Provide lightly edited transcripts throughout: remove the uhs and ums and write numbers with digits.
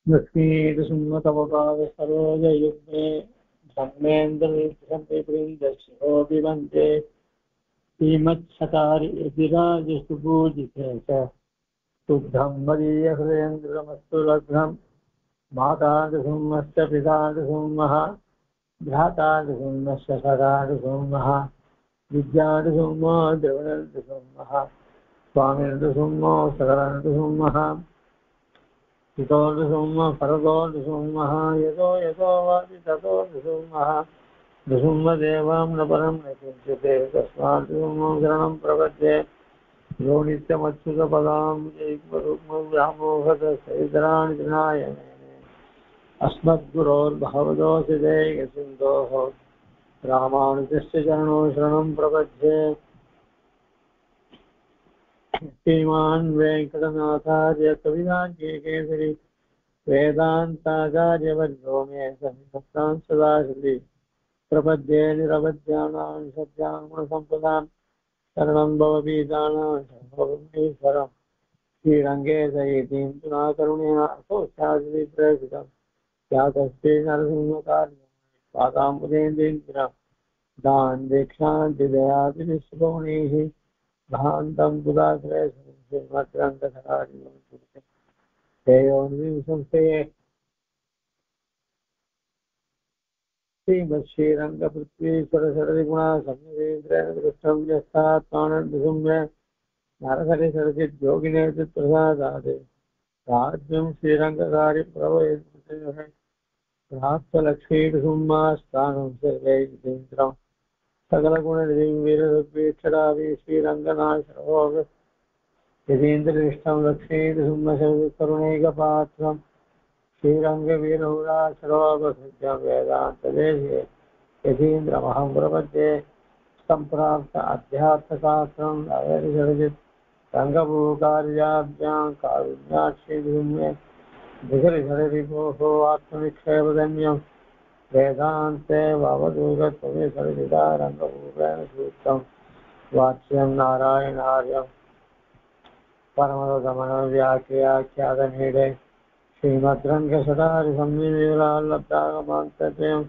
लक्ष्मीसुमतवपाद सरोजयुग्मे धर्मेन्द्रवृन्दशिरोऽपि वन्दे श्रीमच्छतारि यतिराजसुपूजिते च शुद्धं मदीयहृदयेन्द्रमस्तु लग्नं मातादुसुम्नश्च पितादुसुम्नः भ्रातादुसुम्नश्च सदादुसुम्नः विद्यादुसुम्नो द्रविणदुसुम्नः स्वामिर्दुसुम्नो सकलन्दुसुम्नः हितोऽनुसुम्नः परतोऽनुसुम्नः यतो वाति ततोऽनुसुम्नः नृसिंहदेवां न परं न चिन्त्यते तस्मात् शरणं प्रपद्ये यो नित्यमच्युतपदां जैकरुग्मव्यामोहतसहितराणि तृणाय मेने अस्मद्गुरोर्भगवतोऽस्य दैकसिन्धोः रामानुजस्य चरणौ शरणं प्रपद्ये श्रीमान् वेङ्कटनाथार्य कविताकेसरी वेदान्ताचार्यवर्यो मे सन्निधत्तां सदा श्रुति प्रपद्ये निरवध्यानां सत्यागुणसम्पदां शरणं भवपीतानां शरणं श्रीरङ्गे सहितीं पुनः करुणया सोऽस्यादिप्रेषितं स्यातस्ते नरसिंहकार्यं पादाम्बुजेन्द्रेन्द्रं दान् दीक्षान्तिदयादिविश्वभुवनैः भान्तं पुदाश्रयं श्रीमद्रङ्गधरादिवं देयोन्विंशंस्ते श्रीमत्श्रीरङ्गपृथ्वीश्वरशरदिगुणा संयमेन्द्रेण दृष्टं यस्तात्मानन्दसुम्य नरहरिसरचिद्योगिने चित्प्रसादात् राज्यं श्रीरङ्गकार्यप्रवयेन्द्रः प्राप्तलक्ष्मीसुम्मास्थानं सर्वैन्द्रं सकलगुणनिधिं वीररुद्वीक्षणाभि श्रीरङ्गनाथो यतीन्द्रनिष्ठं लक्ष्मीसुम्नशरकरुणैकपात्रम् श्रीरङ्गवीरहुराश्रवसुद्ध्यं वेदान्तदेशे यतीन्द्रमहं प्रपद्ये सम्प्राप्त अध्यात्मशास्त्रं अवैरिषजित् रङ्गभूकार्याभ्यां कारुण्याक्षीभिन्मे दिगरिधरिभोः आत्मनिक्षेपधन्यं वेदान्ते भवदूरत्वमिसर्जिता रङ्गभूपेण सूक्तं वाच्यं नारायणार्यं परमदमनव्याख्याख्यातमीडे श्रीमद्रङ्गसदारिसंविराल्लब्धागमान्तव्यं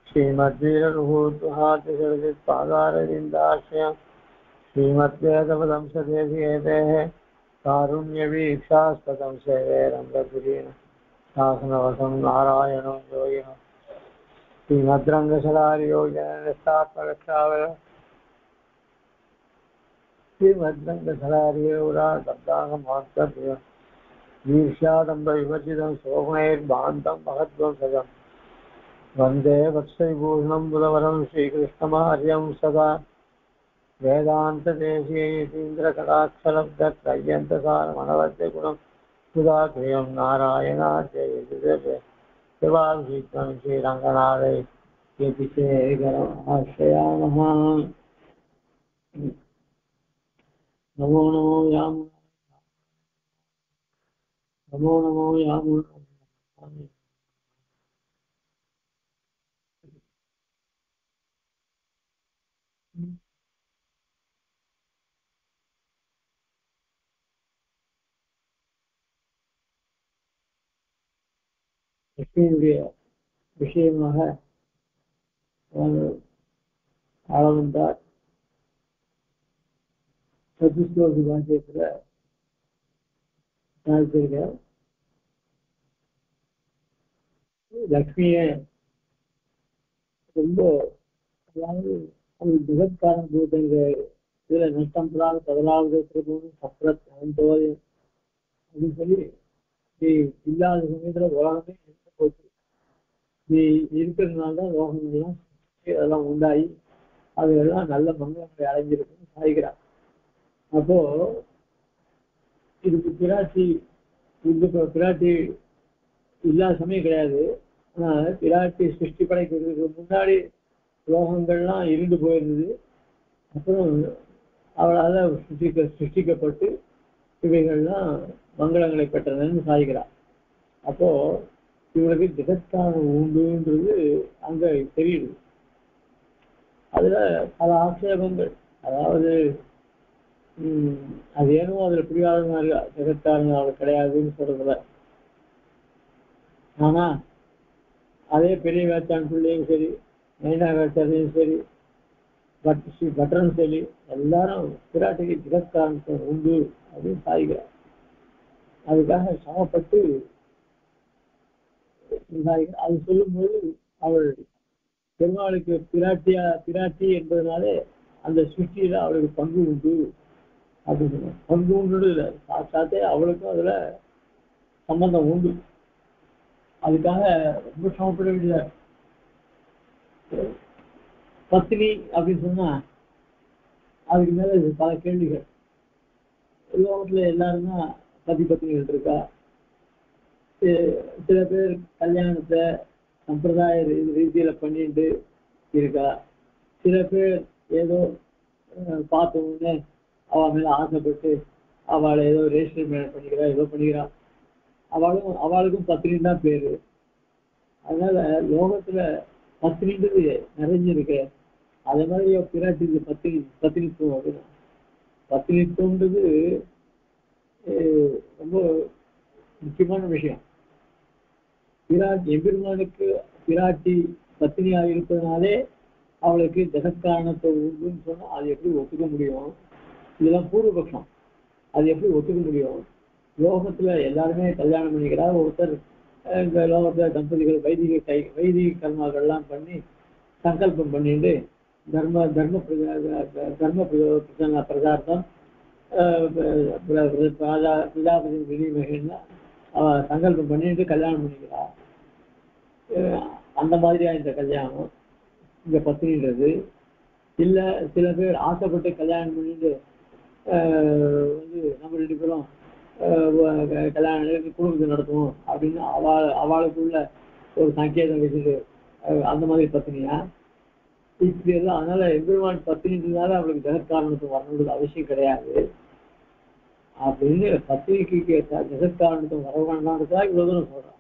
श्रीमद्वीररुहूर्तुहार्दिशरजित्पादारविन्दाश्रयं श्रीमद्वेदपदं सदेशिकेतेः कारुण्यवीक्षास्पदं सेवे रङ्गपुरीण शासनवसं नारायणो योगिः श्रीमद्रङ्गसदारियोजननिष्ठात्मरक्षावय श्रीमद्रङ्गसदारियोराल्लब्धागमान्तव्यं वीर्ष्यादम्बविवर्जितं शोभनैर्भान्तं महद्वंसजं वन्दे वत्सविभूषणं बुधवरं श्रीकृष्णमार्यं सदा वेदान्तदेशीयतीन्द्रकटाक्षलब्धत्रय्यन्तसारमनवद्यगुणं सुधाक्रियं नारायणाद्यैर्वाभिषिक्तं श्रीरङ्गनाथै यतिशेखरमाश्रयामः। नमो नमो याम नमो नमो याम லட்சுமியுடைய விஷயமாக ஆளவந்தார் சதுஸ்லோகி பாக்கியத்தில் சாதிச்சிருக்கார். லக்ஷ்மியை ரொம்ப, அதாவது அது ஜெகத்காரன் பூதங்க இதுல நஷ்டம் புறாத பதினாவது திருப்பூர் சப்ரத் அனந்தோதி அப்படின்னு சொல்லி நீ இல்லாத சமயத்துல உலகமே இருக்க போச்சு. நீ இருக்கிறதுனால தான் லோகங்கள்லாம் அதெல்லாம் உண்டாகி அதெல்லாம் நல்ல மங்களங்களை அடைஞ்சிருக்குன்னு சாதிக்கிறார். அப்போ இதுக்கு பிராட்டி பிராட்டி இல்லாத சமயம் கிடையாது. ஆனால் பிராட்டி சிருஷ்டி படைக்கிறதுக்கு முன்னாடி லோகங்கள்லாம் இருண்டு போயிருந்தது. அப்புறம் அவளால் சிருஷ்டிக்கப்பட்டு இவைகள்லாம் மங்களங்களை பெற்றதுன்னு சாதிக்கிறார். அப்போ இவனுக்கு ஜெகத்காரணம் உண்டுன்றது அங்க தெரியுது. அதுல பல ஆட்சேபங்கள், அதாவது அது ஏனோ அதுல புரியாதவங்க ஜெகத்காரணம் அவள் கிடையாதுன்னு சொல்றதுல ஆனா அதே பெரிய வேச்சான் பிள்ளையும் சரி, மைனா வேச்சாரையும் சரி, பட்டரும் சரி, எல்லாரும் பிராட்டிக்கு ஜெகத்காரணத்துவம் உண்டு அப்படின்னு சாதிக்கிறார். அதுக்காக சமப்பட்டு அது சொல்லும்போது அவள் பெருமாளுக்கு பிராட்டி என்பதனாலே அந்த சிருஷ்டியில அவளுக்கு பங்கு உண்டு அப்படின்னு சொன்னாங்க. பங்கு உண்டு இல்லை, சாட்சாத்தே அவளுக்கும் அதுல சம்பந்தம் உண்டு. அதுக்காக ரொம்ப சமப்பட வேண்டியதா. பத்தினி அப்படின்னு சொன்னா அதுக்கு மேல பல கேள்விகள். உலகத்துல எல்லாரும் தான் பத்தினிகள் இருக்கா. சில பேர் கல்யாணத்தை சம்பிரதாய ரீதியில பண்ணிட்டு இருக்கா. சில பேர் ஏதோ பார்த்த உடனே அவள் மேல ஆசைப்பட்டு அவளை ஏதோ ரெஜிஸ்டர் பண்ணிக்கிறா, ஏதோ பண்ணிக்கிறா. அவளுக்கும் பத்தினின்னு தான் பேரு. அதனால லோகத்துல பத்தினின்றது நிறைஞ்சிருக்கு. அதே மாதிரி பிராட்டிக்கு பத்தினித்துவம் அப்படின்னா பத்தினித்துவம்ன்றது ரொம்ப முக்கியமான விஷயம். எம்பெருமானுக்கு பிராட்டி பத்தினியாக இருப்பதனாலே அவளுக்கு ஜெகத்காரணத்துவம் உண்டுன்னு சொன்னா அது எப்படி ஒத்துக்க முடியும்? இதெல்லாம் பூர்வபக்ஷம். அது எப்படி ஒத்துக்க முடியும்? லோகத்துல எல்லாருமே கல்யாணம் பண்ணிக்கிறா. ஒருத்தர் இந்த லோகத்துல தம்பதிகள் வைதிக கர்மாக்கள்லாம் பண்ணி சங்கல்பம் பண்ணிட்டு தர்ம பிரதார்த்தம் பிரஜாபதி வினிமகன்னா சங்கல்பம் பண்ணிட்டு கல்யாணம் பண்ணிக்கிறா. அந்த மாதிரியா இந்த கல்யாணம், இந்த பத்தினின்றது இல்ல. சில பேர் ஆசைப்பட்டு கல்யாணம் பண்ணிட்டு நம்ம 2 பேரும் கல்யாணம் குடும்பத்தை நடத்துவோம் அப்படின்னு அவளுக்குள்ள ஒரு சங்கேதம் வச்சுட்டு அந்த மாதிரி பத்தினியா இப்படி எல்லாம். அதனால எம்பெருமான் பத்தினின்றதுனால அவளுக்கு ஜெகத்காரணத்துவம் வரணுன்றது அவசியம் கிடையாது அப்படின்னு பத்திரிக்கு ஜெகத்காரணத்துவம் வர வேண்டாம்ன்றதா இவ்வளவு தூரம் சொல்றான்.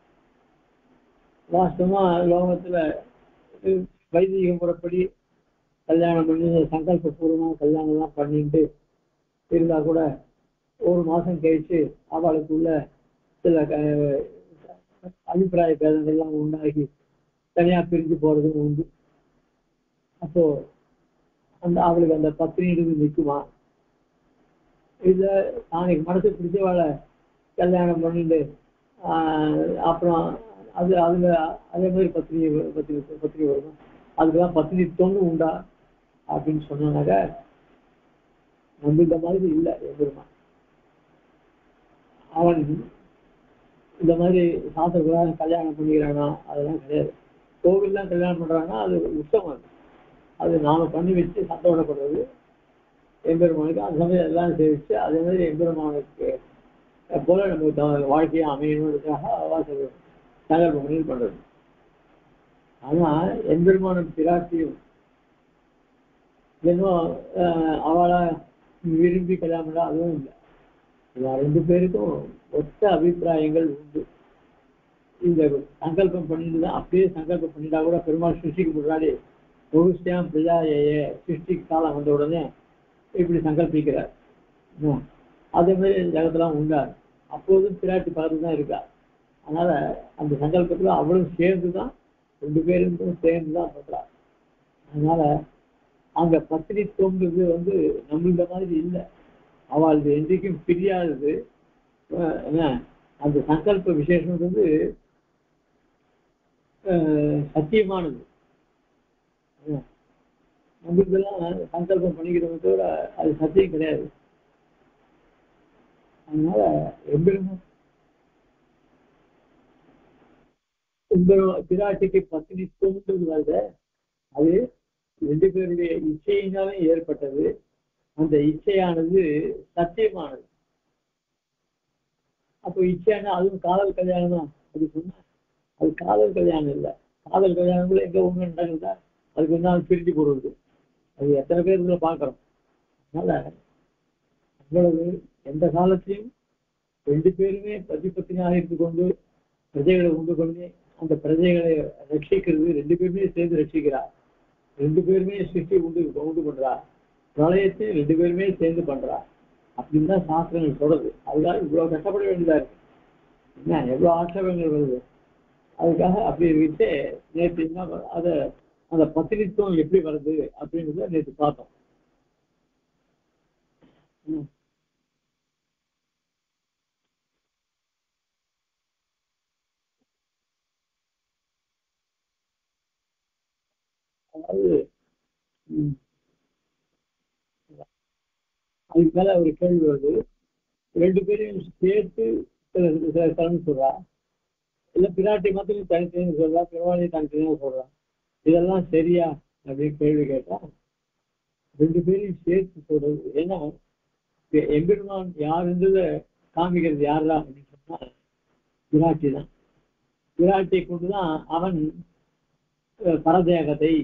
வாஸ்தவமா லோகத்துல வைதிக முறைப்படி கல்யாணம் பண்ணி சங்கல்ப பூர்வமாக கல்யாணம் எல்லாம் பண்ணிட்டு இருந்தா கூட ஒரு மாசம் கழிச்சு அவளுக்குள்ள சில அபிப்பிராய பேதங்கள்லாம் உண்டாகி தனியா பிரிஞ்சு போறதும் உண்டு. அப்போ அவளுக்கு அந்த பத்தினின்றது நிற்குமா? இல்ல நாளைக்கு மனசு பிடிச்சவாளை கல்யாணம் பண்ணிட்டு அப்புறம் அதுல அதே மாதிரி பத்தினி வரும். அதுக்கெல்லாம் பத்தினி தொண்டு உண்டா அப்படின்னு சொன்னாங்க. நம்ம இந்த மாதிரி இல்லை. எம்பெருமான் அவன் இந்த மாதிரி சாஸ்திரங்களாக கல்யாணம் பண்ணிக்கிறானா அதெல்லாம் கிடையாது. கோவில்லாம் கல்யாணம் பண்றாங்கன்னா அது உத்தமம். அது நாம பண்ணி வச்சு சந்தோஷப்படுறது எம்பெருமானுக்கு. அந்த சமயம் எல்லாம் சேவிச்சு அதே மாதிரி எம்பெருமானுக்கு போல நம்ம வாழ்க்கையை அமையணுன்றதுக்காக சங்கல்பம் பண்ணி பண்றது. ஆனா எம்பெருமானும் பிராட்டியும் இன்னும் அவளை விரும்பி கல்யாணம் பண்ணா அதுவும் இல்லை. 2 பேருக்கும் ஒத்த அபிப்பிராயங்கள் உண்டு. இந்த சங்கல்பம் பண்ணிட்டுதான் அப்படியே சங்கல்பம் பண்ணிட்டா கூட பெருமாள் சிருஷ்டிக்கு முன்னாடி ஒருஷ்டியாம் பிரஜாய சிருஷ்டிக்கு காலம் வந்த உடனே இப்படி சங்கல்பிக்கிறார். அதே மாதிரி ஜகத்தெல்லாம் உண்டார். அப்போதும் பிராட்டி பார்த்து தான் இருக்கா. அதனால அந்த சங்கல்பத்துல அவளும் சேர்ந்துதான் 2 பேரும் சேர்ந்துதான் பண்றார். அதனால அங்க பத்தினித்துவம்ன்றது நம்ம இந்த மாதிரி இல்லை. அவளுக்கு என்றைக்கும் பிரியாதது. அந்த சங்கல்ப விசேஷம் சத்தியமானது. நம்ம இதெல்லாம் சங்கல்பம் பண்ணிக்கிறவங்க தவிர அது சத்தியம் கிடையாது. அதனால பிராட்டிக்கு பத்தினித்துவம்ன்றது வருது. அது 2 பேருடைய இச்சையினாலே ஏற்பட்டது. அந்த இச்சையானது சத்தியமானது. அப்போ இச்சையான அதுவும் காதல் கல்யாணம் தான். அது சொன்னா அது காதல் கல்யாணம் இல்லை. காதல் கல்யாணம் எங்க ஒண்ணு நடக்குதா அதுக்கு அது பிரிஞ்சு போடுறது. அது எத்தனை பேர் இதுல பாக்குறோம். அதனால அவ்வளவு எந்த காலத்தையும் 2 பேருமே பத்தினியாக இருந்து கொண்டு பிரஜைகளை உண்டு பண்ணி அந்த பிரஜைகளை ரட்சிக்கிறது. 2 பேருமே சேர்ந்து ரட்சிக்கிறார். 2 பேருமே சிருஷ்டி உண்டு பண்றா. பிரளயத்தை 2 பேருமே சேர்ந்து பண்றா. அப்படின்னு தான் சாஸ்திரங்கள் சொல்றது. அதுதான் இவ்வளவு கஷ்டப்பட வேண்டியதா இருக்கு. என்ன எவ்வளவு ஆட்சேபங்கள் வருது. அதுக்காக அப்படி இருந்துட்டு நேற்று என்ன அதை அந்த பத்திரித்துவம் எப்படி வருது அப்படின்றத நேற்று பார்த்தோம். அதாவது அதுக்கு மேல ஒரு கேள்வி வருது, ரெண்டு பேரையும் சேர்த்து சொல்றா, இல்ல பிராட்டி மாத்திரம் தனித்தனி சொல்றா, பிறவாணி தனித்தனியா சொல்றா, இதெல்லாம் சரியா அப்படின்னு கேள்வி கேட்டா ரெண்டு பேரையும் சேர்த்து சொல்றது. ஏன்னா எம்பெருமான் யாருன்றத காமிக்கிறது யாரா அப்படின்னு சொன்னா பிராட்டி தான். பிராட்டியை கொண்டுதான் அவன் பரதேகத்தை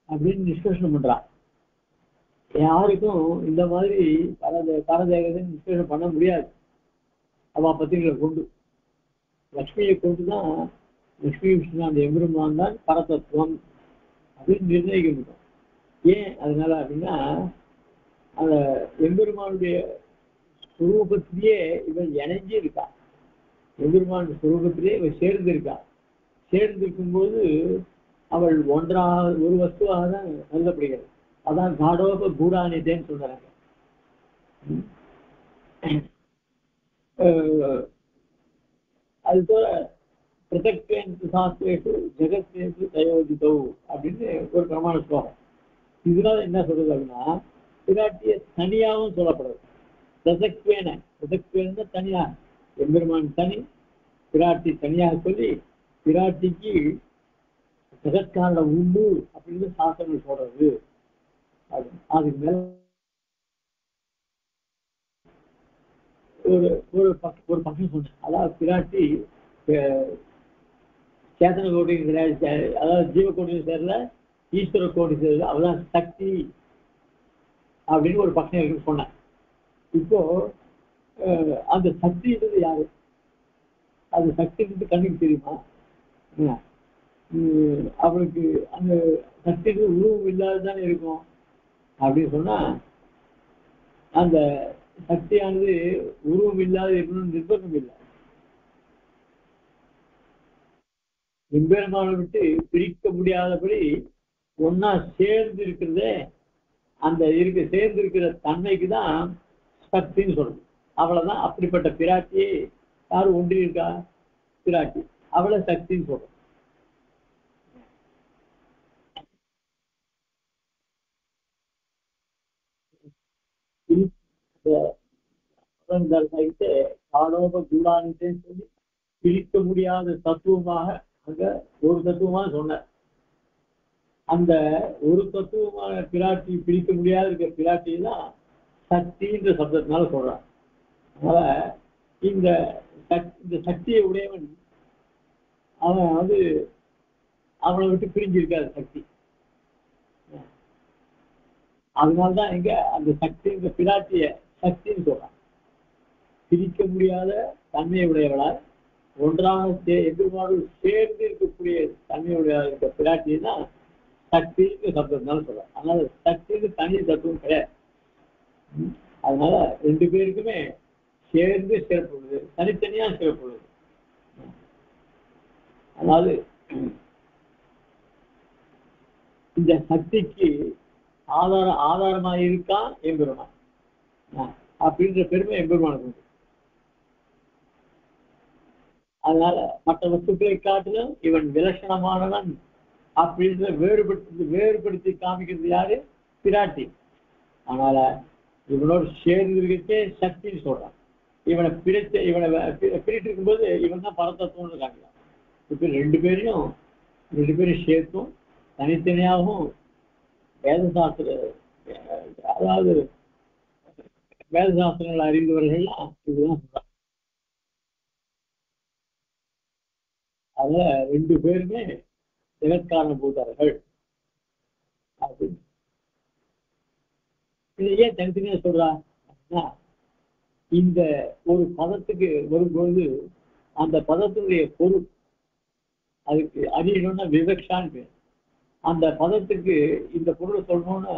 அப்படின்னு நிஷ்கர்ஷனம் பண்றான். யாருக்கும் இந்த மாதிரி பரதேகத்தை நிஷ்கர்ஷனம் பண்ண முடியாது. அவ பத்திரிகளை கொண்டு லட்சுமியை கொண்டுதான் லட்சுமி விஷ்ணு அந்த எம்பெருமான் தான் பரதத்துவம் அப்படின்னு நிர்ணயிக்க முடியும். ஏன் அதனால அப்படின்னா அந்த எம்பெருமானுடைய சுரூபத்திலேயே இவன் இணைஞ்சு இருக்கா. எம்பெருமானுடைய சுரூபத்திலேயே இவன் சேர்ந்து இருக்கா. சேர்ந்து இருக்கும்போது அவள் ஒன்றாக ஒரு வஸ்துவாக தான் கருதப்படுகிறது. அதான் காடோப கூடானிதேன்னு சொல்றாங்க. அதுபோல பிரதக்வேந்து சாஸ்திரேஷு ஜெகத்வேந்து தயோதிதௌ அப்படின்னு ஒரு பிரமாண ஸ்லோகம். இதனால என்ன சொல்றது அப்படின்னா பிராட்டிய தனியாகவும் சொல்லப்படுறது. பிரதக்வேன தனியாக, எம்பெருமான் தனி, பிராட்டி தனியாக சொல்லி பிராட்டிக்கு ஜெகத்காரணம் உண்டு அப்படின்னு சாஸ்திரங்கள் சொல்றது. அதுக்கு மேல ஒரு பக்கம் சொன்னேன். அதாவது பிராட்டி சேத்தன கோடி கிடையாது, அதாவது ஜீவ கோடி சேரல, ஈஸ்வர கோடி சேரல, அவதான் சக்தி அப்படின்னு ஒரு பக்கம் இருக்குன்னு சொன்னேன். இப்போ அந்த சக்தின்றது யாரு? அது சக்தின்றது கண்ணுக்கு தெரியுமா? அவளுக்கு அந்த சக்திக்கு உருவம் இல்லாததானே இருக்கும் அப்படின்னு சொன்னா அந்த சக்தியானது உருவம் இல்லாத இருக்கணும்னு நிர்பந்தம் இல்லை. எம்பெருமானை விட்டு பிரிக்க முடியாதபடி ஒன்னா சேர்ந்து இருக்கிறதே, அந்த சேர்ந்து இருக்கிற தன்மைக்கு தான் சக்தின்னு சொல்றது. அவளைதான் அப்படிப்பட்ட பிராட்டியை யாரு ஒன்றி இருக்கா? பிராட்டி. அவளை சக்தின்னு சொல்றோம். காலோப கூடானின்னு சொல்லி பிரிக்க முடியாத தத்துவமாக அங்க ஒரு தத்துவமாக சொன்ன அந்த ஒரு தத்துவமான பிராட்டி பிரிக்க முடியாத இருக்க பிராட்டி தான் சக்தின்ற சப்தத்தினால சொல்றான். அதனால இந்த சக்தியை உடையவன் அவன் வந்து அவனை விட்டு பிரிஞ்சிருக்காது சக்தி. அதனால்தான் இங்க அந்த சக்தி இந்த பிராட்டிய சக்தின்னு சொல்றான். பிரிக்க முடியாத தன்மையை உடையவளால் ஒன்றாக எதிர்மாறு சேர்ந்து இருக்கக்கூடிய தன்மையுடைய இருக்க பிராட்டியை தான் சக்திக்கு சப்தத்தினால சொல்றான். அதனால சக்திக்கு தனி தத்துவம் கிடையாது. அதனால ரெண்டு பேருக்குமே சேர்ந்து சிறப்புள்ளது, தனித்தனியா சிறப்புள்ளது. அதாவது இந்த சக்திக்கு ஆதாரமாக இருக்கான் எம்பெருமான் அப்படின்ற பெருமை எம்பெருமானுக்கு உண்டு. அதனால மற்ற வஸ்துக்களை காட்டிலும் இவன் விலட்சணமானவன் அப்படின்ற வேறுபடுத்தி காமிக்கிறது யாரு? பிராட்டி. அதனால இவனோடு சேர்ந்து இருக்கே சக்தின்னு சொல்றான். இவனை பிரிட்டு இருக்கும்போது இவன் தான் பரதத்துவம்னு காமிக்கிறான். இப்ப ரெண்டு பேரும் சேர்த்தும் தனித்தனியாகவும் வேதசாஸ்திர அதாவது வேதசாஸ்திரங்கள் அறிந்தவர்கள்லாம் இதுதான் சொல்றாங்க. அதுல ரெண்டு பேருமே ஜெகத்காரண பூதர்கள் அப்படின்னு. இதை ஏன் தனித்தனியா சொல்றா அப்படின்னா இந்த ஒரு பதத்துக்கு வரும்பொழுது அந்த பதத்தினுடைய பொருள் அதுக்கு அறியணும்னா விவக்ஷான்னு பேர். அந்த பதத்துக்கு இந்த பொருளை சொல்லணும்னு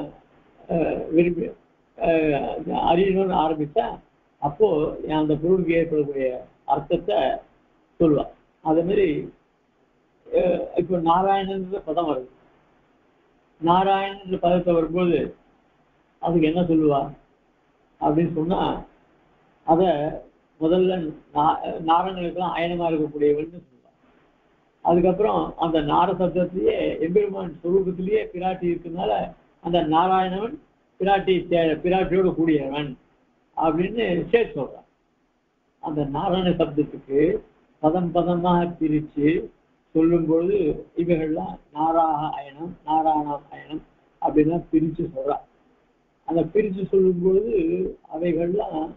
விரும்பி அறியணும்னு ஆரம்பிச்சா அப்போ அந்த பொருளுக்கு ஏற்படக்கூடிய அர்த்தத்தை சொல்லுவார். அதே மாதிரி இப்போ நாராயணன்ற பதம் வருது. நாராயணன்ற பதத்தை வரும்போது அதுக்கு என்ன சொல்லுவா அப்படின்னு சொன்னா, அத முதல்ல நாராயணனுக்கெல்லாம் அயனமா இருக்கக்கூடியவன்னு சொல்லுவா. அதுக்கப்புறம் அந்த நார சப்தத்திலேயே எம்பெருமான் சுரூபத்திலேயே பிராட்டி இருக்கிறதுனால அந்த நாராயணவன் பிராட்டியோடு கூடியவன் அப்படின்னு சேர்த்து சொல்றான். அந்த நாராயண சப்தத்துக்கு பதம் பதமாக பிரித்து சொல்லும்போது இவைகள்லாம் நாராயணம் அயனம் அப்படின்லாம் பிரித்து சொல்றான். அந்த பிரித்து சொல்லும்போது அவைகள்லாம்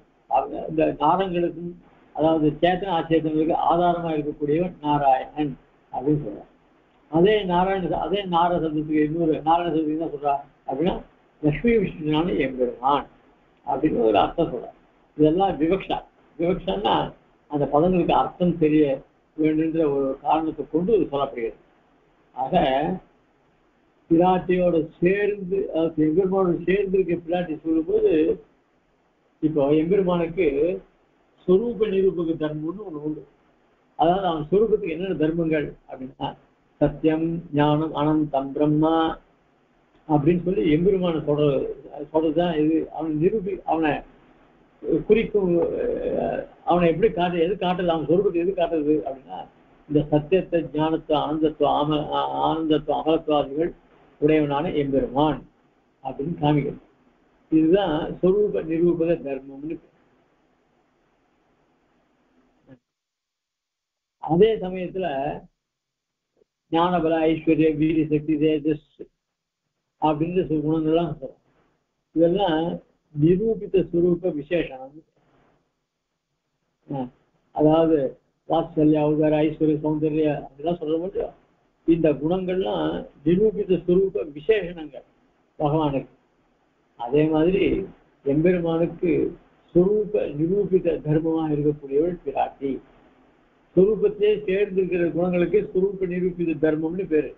இந்த நாரங்களுக்கும், அதாவது சேத்தன ஆச்சேதனங்களுக்கு ஆதாரமா இருக்கக்கூடியவன் நாராயணன் அப்படின்னு சொல்றான். அதே நார சப்தத்துக்கு இன்னொரு நாராயண சப்தத்துக்கு என்ன சொல்றா அப்படின்னா லட்சுமி விஷ்ணுனான எம்பெருமான் அப்படின்னு ஒரு அர்த்தம் சொல்றான். இதெல்லாம் விவக்ஷான்னா அந்த பதங்களுக்கு அர்த்தம் தெரிய வேண்டுன்ற ஒரு காரணத்தை கொண்டு சொல்லப்படுகிறது. ஆக பிராட்டியோட சேர்ந்து, அதாவது எம்பெருமானோட சேர்ந்து இருக்க பிராட்டி சொல்லும்போது, இப்போ எம்பெருமானுக்கு சொரூப நிரூபக தர்மம்னு ஒண்ணு உண்டு. அதாவது அவன் சொரூபத்துக்கு என்னென்ன தர்மங்கள் அப்படின்னா சத்தியம், ஞானம், அனந்தம், பிரம்மா அப்படின்னு சொல்லி எம்பெருமான சொல்றதுதான் இது. அவனை குறிக்கும், அவனை எப்படி எது காட்டுறது, அவன் சொரூபத்தை எது காட்டுறது அப்படின்னா இந்த சத்தியத்தை, ஞானத்துவம், ஆனந்தத்துவம், அகலத்துவாதிகள் உடையவனான எம்பெருமான் அப்படின்னு காமிக்கிறது. இதுதான் சொரூப நிரூபக தர்மம்னு. அதே சமயத்துல ஞானபல, ஐஸ்வர்ய, வீரி, சக்தி, தேஜஸ் அப்படின்ற குணங்கள்லாம் சொல்றோம். இதெல்லாம் நிரூபித்த சுரூப விசேஷம். அதாவது வாத்சல்ய, ஔதார, ஐஸ்வர்ய, சௌந்தர்ய அப்படிலாம் சொல்ல முடியும். இந்த குணங்கள்லாம் நிரூபித்த சுரூப விசேஷணங்கள் பகவானுக்கு. அதே மாதிரி எம்பெருமானுக்கு சுரூப நிரூபித்த தர்மமாக இருக்கக்கூடியவள் பிராட்டி. சுரூபத்திலே சேர்ந்து இருக்கிற குணங்களுக்கு சுரூப நிரூபித்த தர்மம்னு பேரு.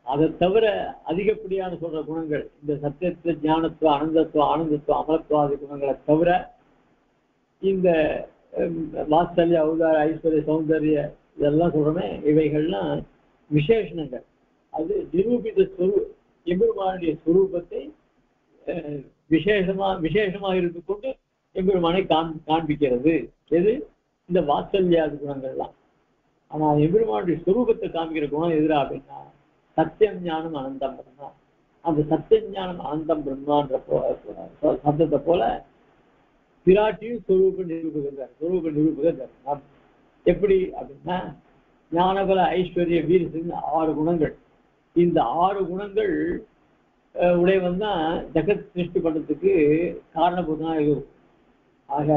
அதை தவிர அதிகப்படியான சொல்ற குணங்கள் இந்த சத்தியத்துவ, ஞானத்துவ, ஆனந்தத்துவ, அமலத்துவாதி குணங்களை தவிர இந்த வாத்சல்ய, ஔதார, ஐஸ்வர்ய, சௌந்தர்ய இதெல்லாம் சொல்றோமே, இவைகள்லாம் விசேஷணங்கள். அது நிரூபித்த எம்பெருமானுடைய சுரூபத்தை விசேஷமாக இருந்து கொண்டு எம்பெருமானை காண்பிக்கிறது. எது? இந்த வாத்சல்யாதி குணங்கள்லாம். ஆனா எம்பெருமானுடைய சுரூபத்தை காண்பிக்கிற குணம் எதிரா அப்படின்னா சத்தியம், ஞானம், அனந்தம், பிரம்மா. அந்த சத்தியம், ஞானம், அனந்தம், பிரம்மான்ற சப்தத்தை போல பிராட்டியும் சொரூப நிரூபக தர்மம். எப்படி அப்படின்னா ஞானபல, ஐஸ்வர்ய, வீரசிங் 6 குணங்கள். இந்த 6 குணங்கள் உடையவன் தான் ஜெகத் சிருஷ்டி பண்றதுக்கு காரணபூதமா இருக்கும். ஆக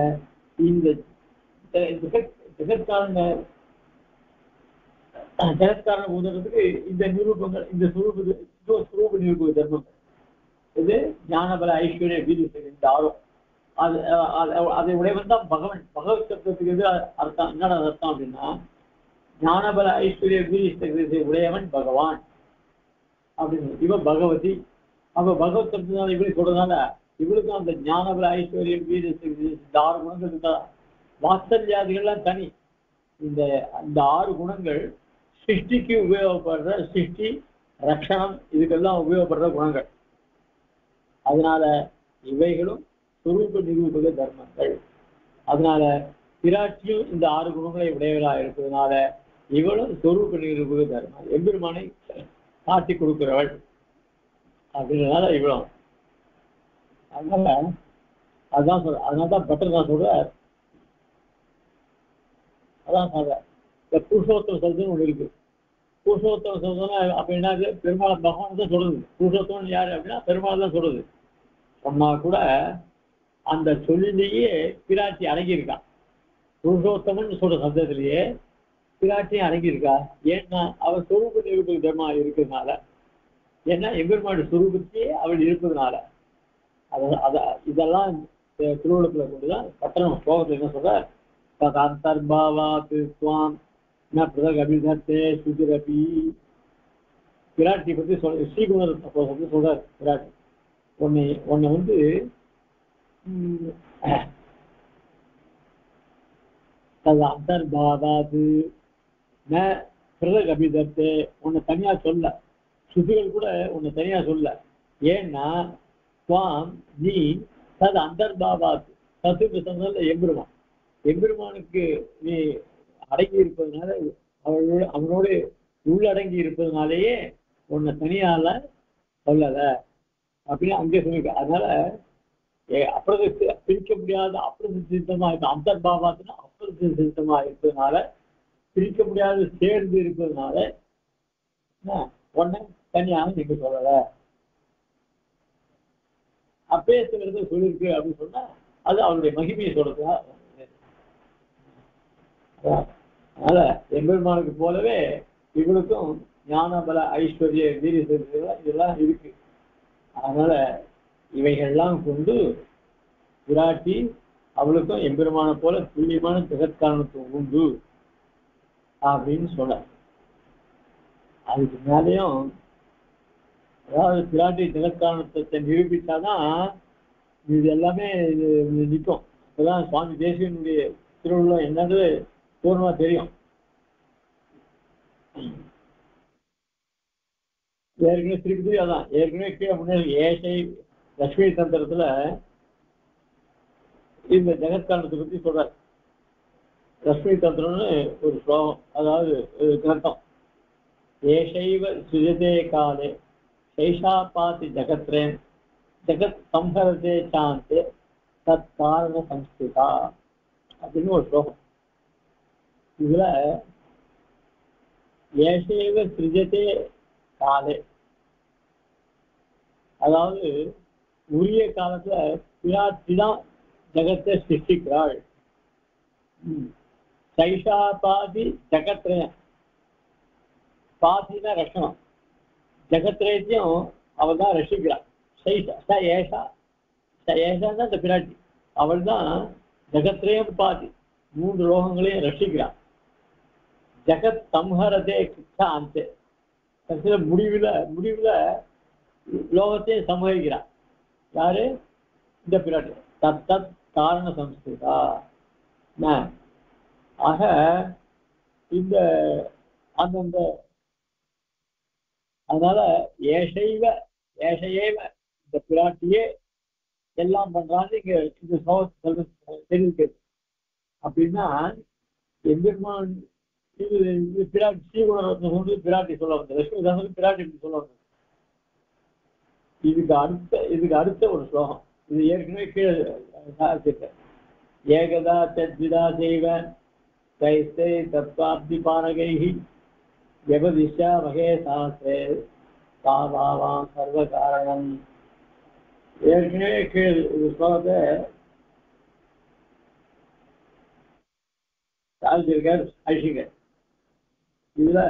இந்த ஜெகத்காரண பூதத்துக்கு இந்த நிரூபங்கள், இந்த சுரூப நிரூபக தர்மங்கள் இது ஞானபல, ஐஸ்வர்ய, வீரசிங் இந்த 6. அதை உடையவன் தான் பகவன். பகவத் சப்தத்துக்கு எது அர்த்தம், என்னடா அர்த்தம் அப்படின்னா ஞானபல, ஐஸ்வர்ய, வீரத்தை உடையவன் பகவான் அப்படின்னு. இவன் பகவதி. அப்ப பகவத் சப்தத்தினால இப்படி சொல்றதுனால இவளுக்கும் அந்த ஞானபல, ஐஸ்வர்யம், வீரத்தை 6 குணங்கள் இருக்கா. வாத்சல்யாதிகள்லாம் தனி. இந்த 6 குணங்கள் சிருஷ்டிக்கு உபயோகப்படுற, சிருஷ்டி ரட்சணம் இதுக்கெல்லாம் உபயோகப்படுற குணங்கள். அதனால இவைகளும் சுரூப நிரூபக தர்மங்கள். அதனால பிராட்டியும் இந்த 6 குணங்களை உடையவராக இருப்பதனால இவளும் சொரூப நிரூபக தர்மம், எம்பெருமானை காட்டி கொடுக்கிறவள் அப்படின்றதுனால இவளும். அதனால்தான் பட்டர் தான் சொல்ற, அதான் சொல்ற இந்த புருஷோத்தம சப்தம் ஒண்ணு இருக்கு. புருஷோத்தம சப்தம்னா அப்படின்னா பெருமாள் பகவான் தான் சொல்றது. புருஷோத்தமன் யாரு அப்படின்னா பெருமாள் தான் சொல்றது. சொன்னா கூட அந்த சொல்லிலேயே பிராட்டி அடங்கியிருக்கான். புருஷோத்தமன் சொல்ற சப்தத்திலேயே பிராட்டியும் அடங்கியிருக்கா. ஏன்னா அவள் சொரூப நிரூபக தர்மா இருக்கிறதுனால, ஏன்னா எம்பெருமானுடைய சுரூபத்தையே அவள் இருப்பதுனால. இதெல்லாம் திருவள்ளுவத்துல கொண்டுதான் பட்டணம் ஸ்லோகத்துல என்ன சொல்ற, அந்தர்பாவாத் துவாம் ந பிரதக் அபிதத்தே சுதிரபி. பிராட்டி பத்தி ஸ்ரீகுணத்தை சொல்றார். பிராட்டி உன்னை வந்து அந்தர்பாவாது ந பிரதக் அபிதத்து உன்னை தனியா சொல்ல, ஸ்ருதிகள் கூட உன்னை தனியா சொல்ல. ஏன்னா துவாம் நீ தது அந்தர்பாவாத் தத்துக்கு சொன்னது எம்பெருமான். எம்பெருமானுக்கு நீ அடங்கி இருப்பதனால, அவனோடு உள்ளடங்கி இருப்பதனாலேயே உன்னை தனியால சொல்லல அப்படின்னு அங்கே சொல்லியிருக்க. அதனால அப்பிரதிஷ்ட பிரிக்க முடியாத அப்பிரதிஷ்டமா இருக்கு. அந்தர்பாவாத்துனா அப்பிரதிஷ்டமா இருப்பதனால, பிரிக்க முடியாது சேர்ந்து இருப்பதனால உன்னை தனியாக நீங்க சொல்லல. அப்பே சிலருக்கு சொல்லியிருக்கு அப்படின்னு சொன்னா அது அவருடைய மகிமையை சொல்றதா. அதனால எம்பெருமானுக்கு போலவே இவளுக்கும் ஞான பல ஐஸ்வர்ய வீரிய இதெல்லாம் இருக்கு. அதனால இவைகள்லாம் கொண்டு விராட்டி அவளுக்கும் எம்பெருமான போல துல்லியமான ஜெகத்காரணத்துவம் உண்டு அப்படின்னு சொல்ல. அதுக்கு மேலேயும் அதாவது பிராட்டி ஜெகத்காரணத்தை நிரூபித்தாதான் இது எல்லாமே நிற்கும். இப்பதான் சுவாமி தேசிகனுடைய திருவுள்ளம் என்னன்னு பூர்ணமா தெரியும். ஏற்கனவே திருப்பி அதான் ஏற்கனவே கீழே முன்னாடி ஏசை லட்சுமி தந்திரத்துல இந்த ஜெகத்காரணத்தை பத்தி சொல்றார். லட்சுமி தந்திரம்னு ஒரு ஸ்லோகம், அதாவது கிரந்தம். ஏஷைவ சுஜதே காலே சைஷாபாதி ஜகத்ரேன் ஜெகத் சம்ஹரதே சாந்தே தத் காரண சம்ஸ்கிருதா அப்படின்னு ஒரு ஸ்லோகம். இதுல ஏஷைவ சுஜதே காலே, அதாவது உரிய காலத்துல பிராட்டி தான் ஜகத்தை சிருஷ்டிக்கிறாள். சைஷாபாதி ஜகத்ரயம், பாதினா ரஷணம், ஜகத்ரயத்தையும் அவள் தான் ரஷிக்கிறாள். ஏஷா ஏஷான் தான் இந்த பிராட்டி, அவள் தான் ஜகத்ரயம் பாதி, 3 லோகங்களையும் ரஷிக்கிறாள். ஜகத் சம்ஹரதே கிருஷ்ணாந்தே, முடிவுல லோகத்தையும் சம்ஹரிக்கிறார். யாரு? இந்த பிராட்டி. தத் தத் காரண சம்ஸ்கிருதா. ஆக இந்த அந்தந்த அதனால ஏஷைவ இந்த பிராட்டியே எல்லாம் பண்றான்னு இங்க இந்த சோகம் தெரிவிக்கிறது. அப்படின்னா எம்பெருமான் இது பிராட்டி ஸ்ரீகுணரத்ன சொல்லி பிராட்டி சொல்ல வந்தது, லட்சுமிதாசன் பிராட்டி சொல்ல வந்தது. இதுக்கு அடுத்த ஒரு ஸ்லோகம். இது ஏற்கனவே கீழே ஏகதா தத்விதா செய்வ தைஸ்தை தத்வாப்தி பானகைஹி ஜெகதிஷா மகே சாஸ்திரே சாபாவாம் சர்வ காரணம். ஏற்கனவே கீழ் ஒரு ஸ்லோகத்தை சாதிச்சிருக்கார் ஐஷிகர். இதுல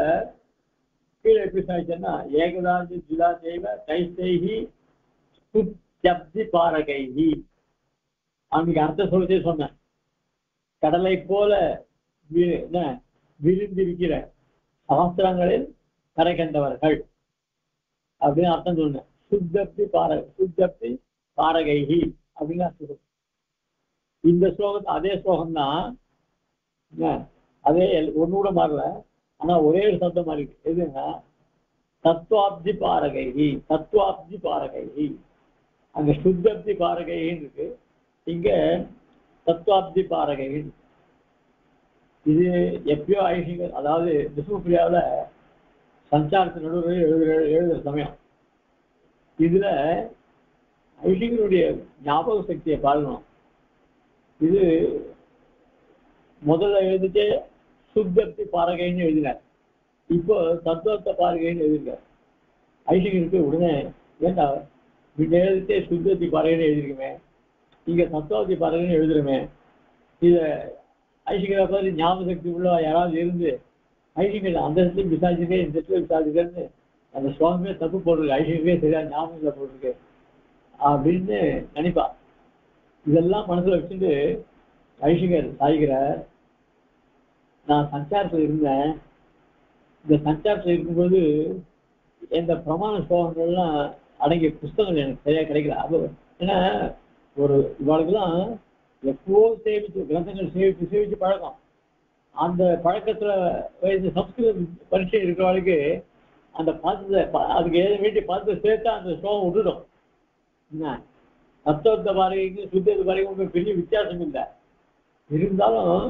கீழே எப்படி சாதிச்சேன்னா ஏகதாந்தி ஜிலா செய்வ தைஸ்தைஹி ஸ்துத்யப்தி பாரகைஹி. அவனுக்கு அர்த்தம் சொல்லிட்டே சொன்னேன். கடலை போல விரிந்திருக்கிற சாஸ்திரங்களில் கரை கண்டவர்கள் அப்படின்னு அர்த்தம் சொன்னேன். சுத்தப்தி பாரகைஹி அப்படின்னு அர்த்தம். இந்த ஸ்லோகத்தை அதே ஸ்லோகம்தான், அதே ஒண்ணு கூட மாறல, ஆனா ஒரே ஒரு சப்தம் மாறி இருக்கு. எதுன்னா தத்துவாப்தி பாரகைஹி, தத்துவாப்தி பாரகைஹி. அங்க சுத்தப்தி பாரகைன்னு இருக்கு, இங்க தத்துவாப்தி பாரகைன்னு. இது எப்பயோ ஐஷிகர், அதாவது விஷ்ணுபிரியாவில் சஞ்சாரத்து நடுவில் எழுதுற சமயம். இதுல ஐஷிகருடைய ஞாபக சக்தியை பார்க்கணும். இது முதல்ல எழுதிட்டு சுத்தப்தி பாரகைன்னு எழுதினார், இப்போ தத்துவத்தை பாரகைன்னு எழுதிருக்கார். ஐஷிகருக்கு உடனே ஏண்டா இங்க எழுதிட்டு சுத்தத்தி பாரகைன்னு எழுதிருக்குமே, இங்க தத்துவத்தி பாரகைன்னு எழுதுறமே, இத ஐஷிகரை பார்த்து ஞாபக சக்தி உள்ள யாராவது இருந்து ஐஷிகர் அந்த இடத்துல விசாரிச்சுட்டே இந்த இடத்துல விசாரிச்சுக்கன்னு அந்த சுவாமியே தப்பு போட்டிருக்கு, ஐஷிகரே சரியா ஞாபகத்துல போட்டிருக்கு அப்படின்னு நினைப்பா. இதெல்லாம் மனசுல வச்சுட்டு ஐஷிகர் சாய்கிறார், நான் சஞ்சாரத்தில் இருந்தேன், இந்த சஞ்சாரத்தில் இருக்கும்போது இந்த பிரமாண ஸ்லோகங்கள்லாம் அடங்கிய புஸ்தகங்கள் எனக்கு சரியா கிடைக்கல. அப்போ ஏன்னா ஒரு இவாளுக்கெல்லாம் எப்போ சேவிச்சு கிரந்தங்கள் சேவிச்சு பழக்கம். அந்த பழக்கத்துல இந்த சம்ஸ்கிருத பரீட்சை இருக்கிறவளுக்கு அந்த பாத்திரத்தை அதுக்கு ஏத வேண்டிய பாத்திரத்தை சேர்த்தா அந்த ஸ்லோகம் விட்டுடும். என்ன தத்துவத்தை பாருங்க சுத்தத்தை பாருங்க உங்களுக்கு பெரிய வித்தியாசம் இல்லை. இருந்தாலும்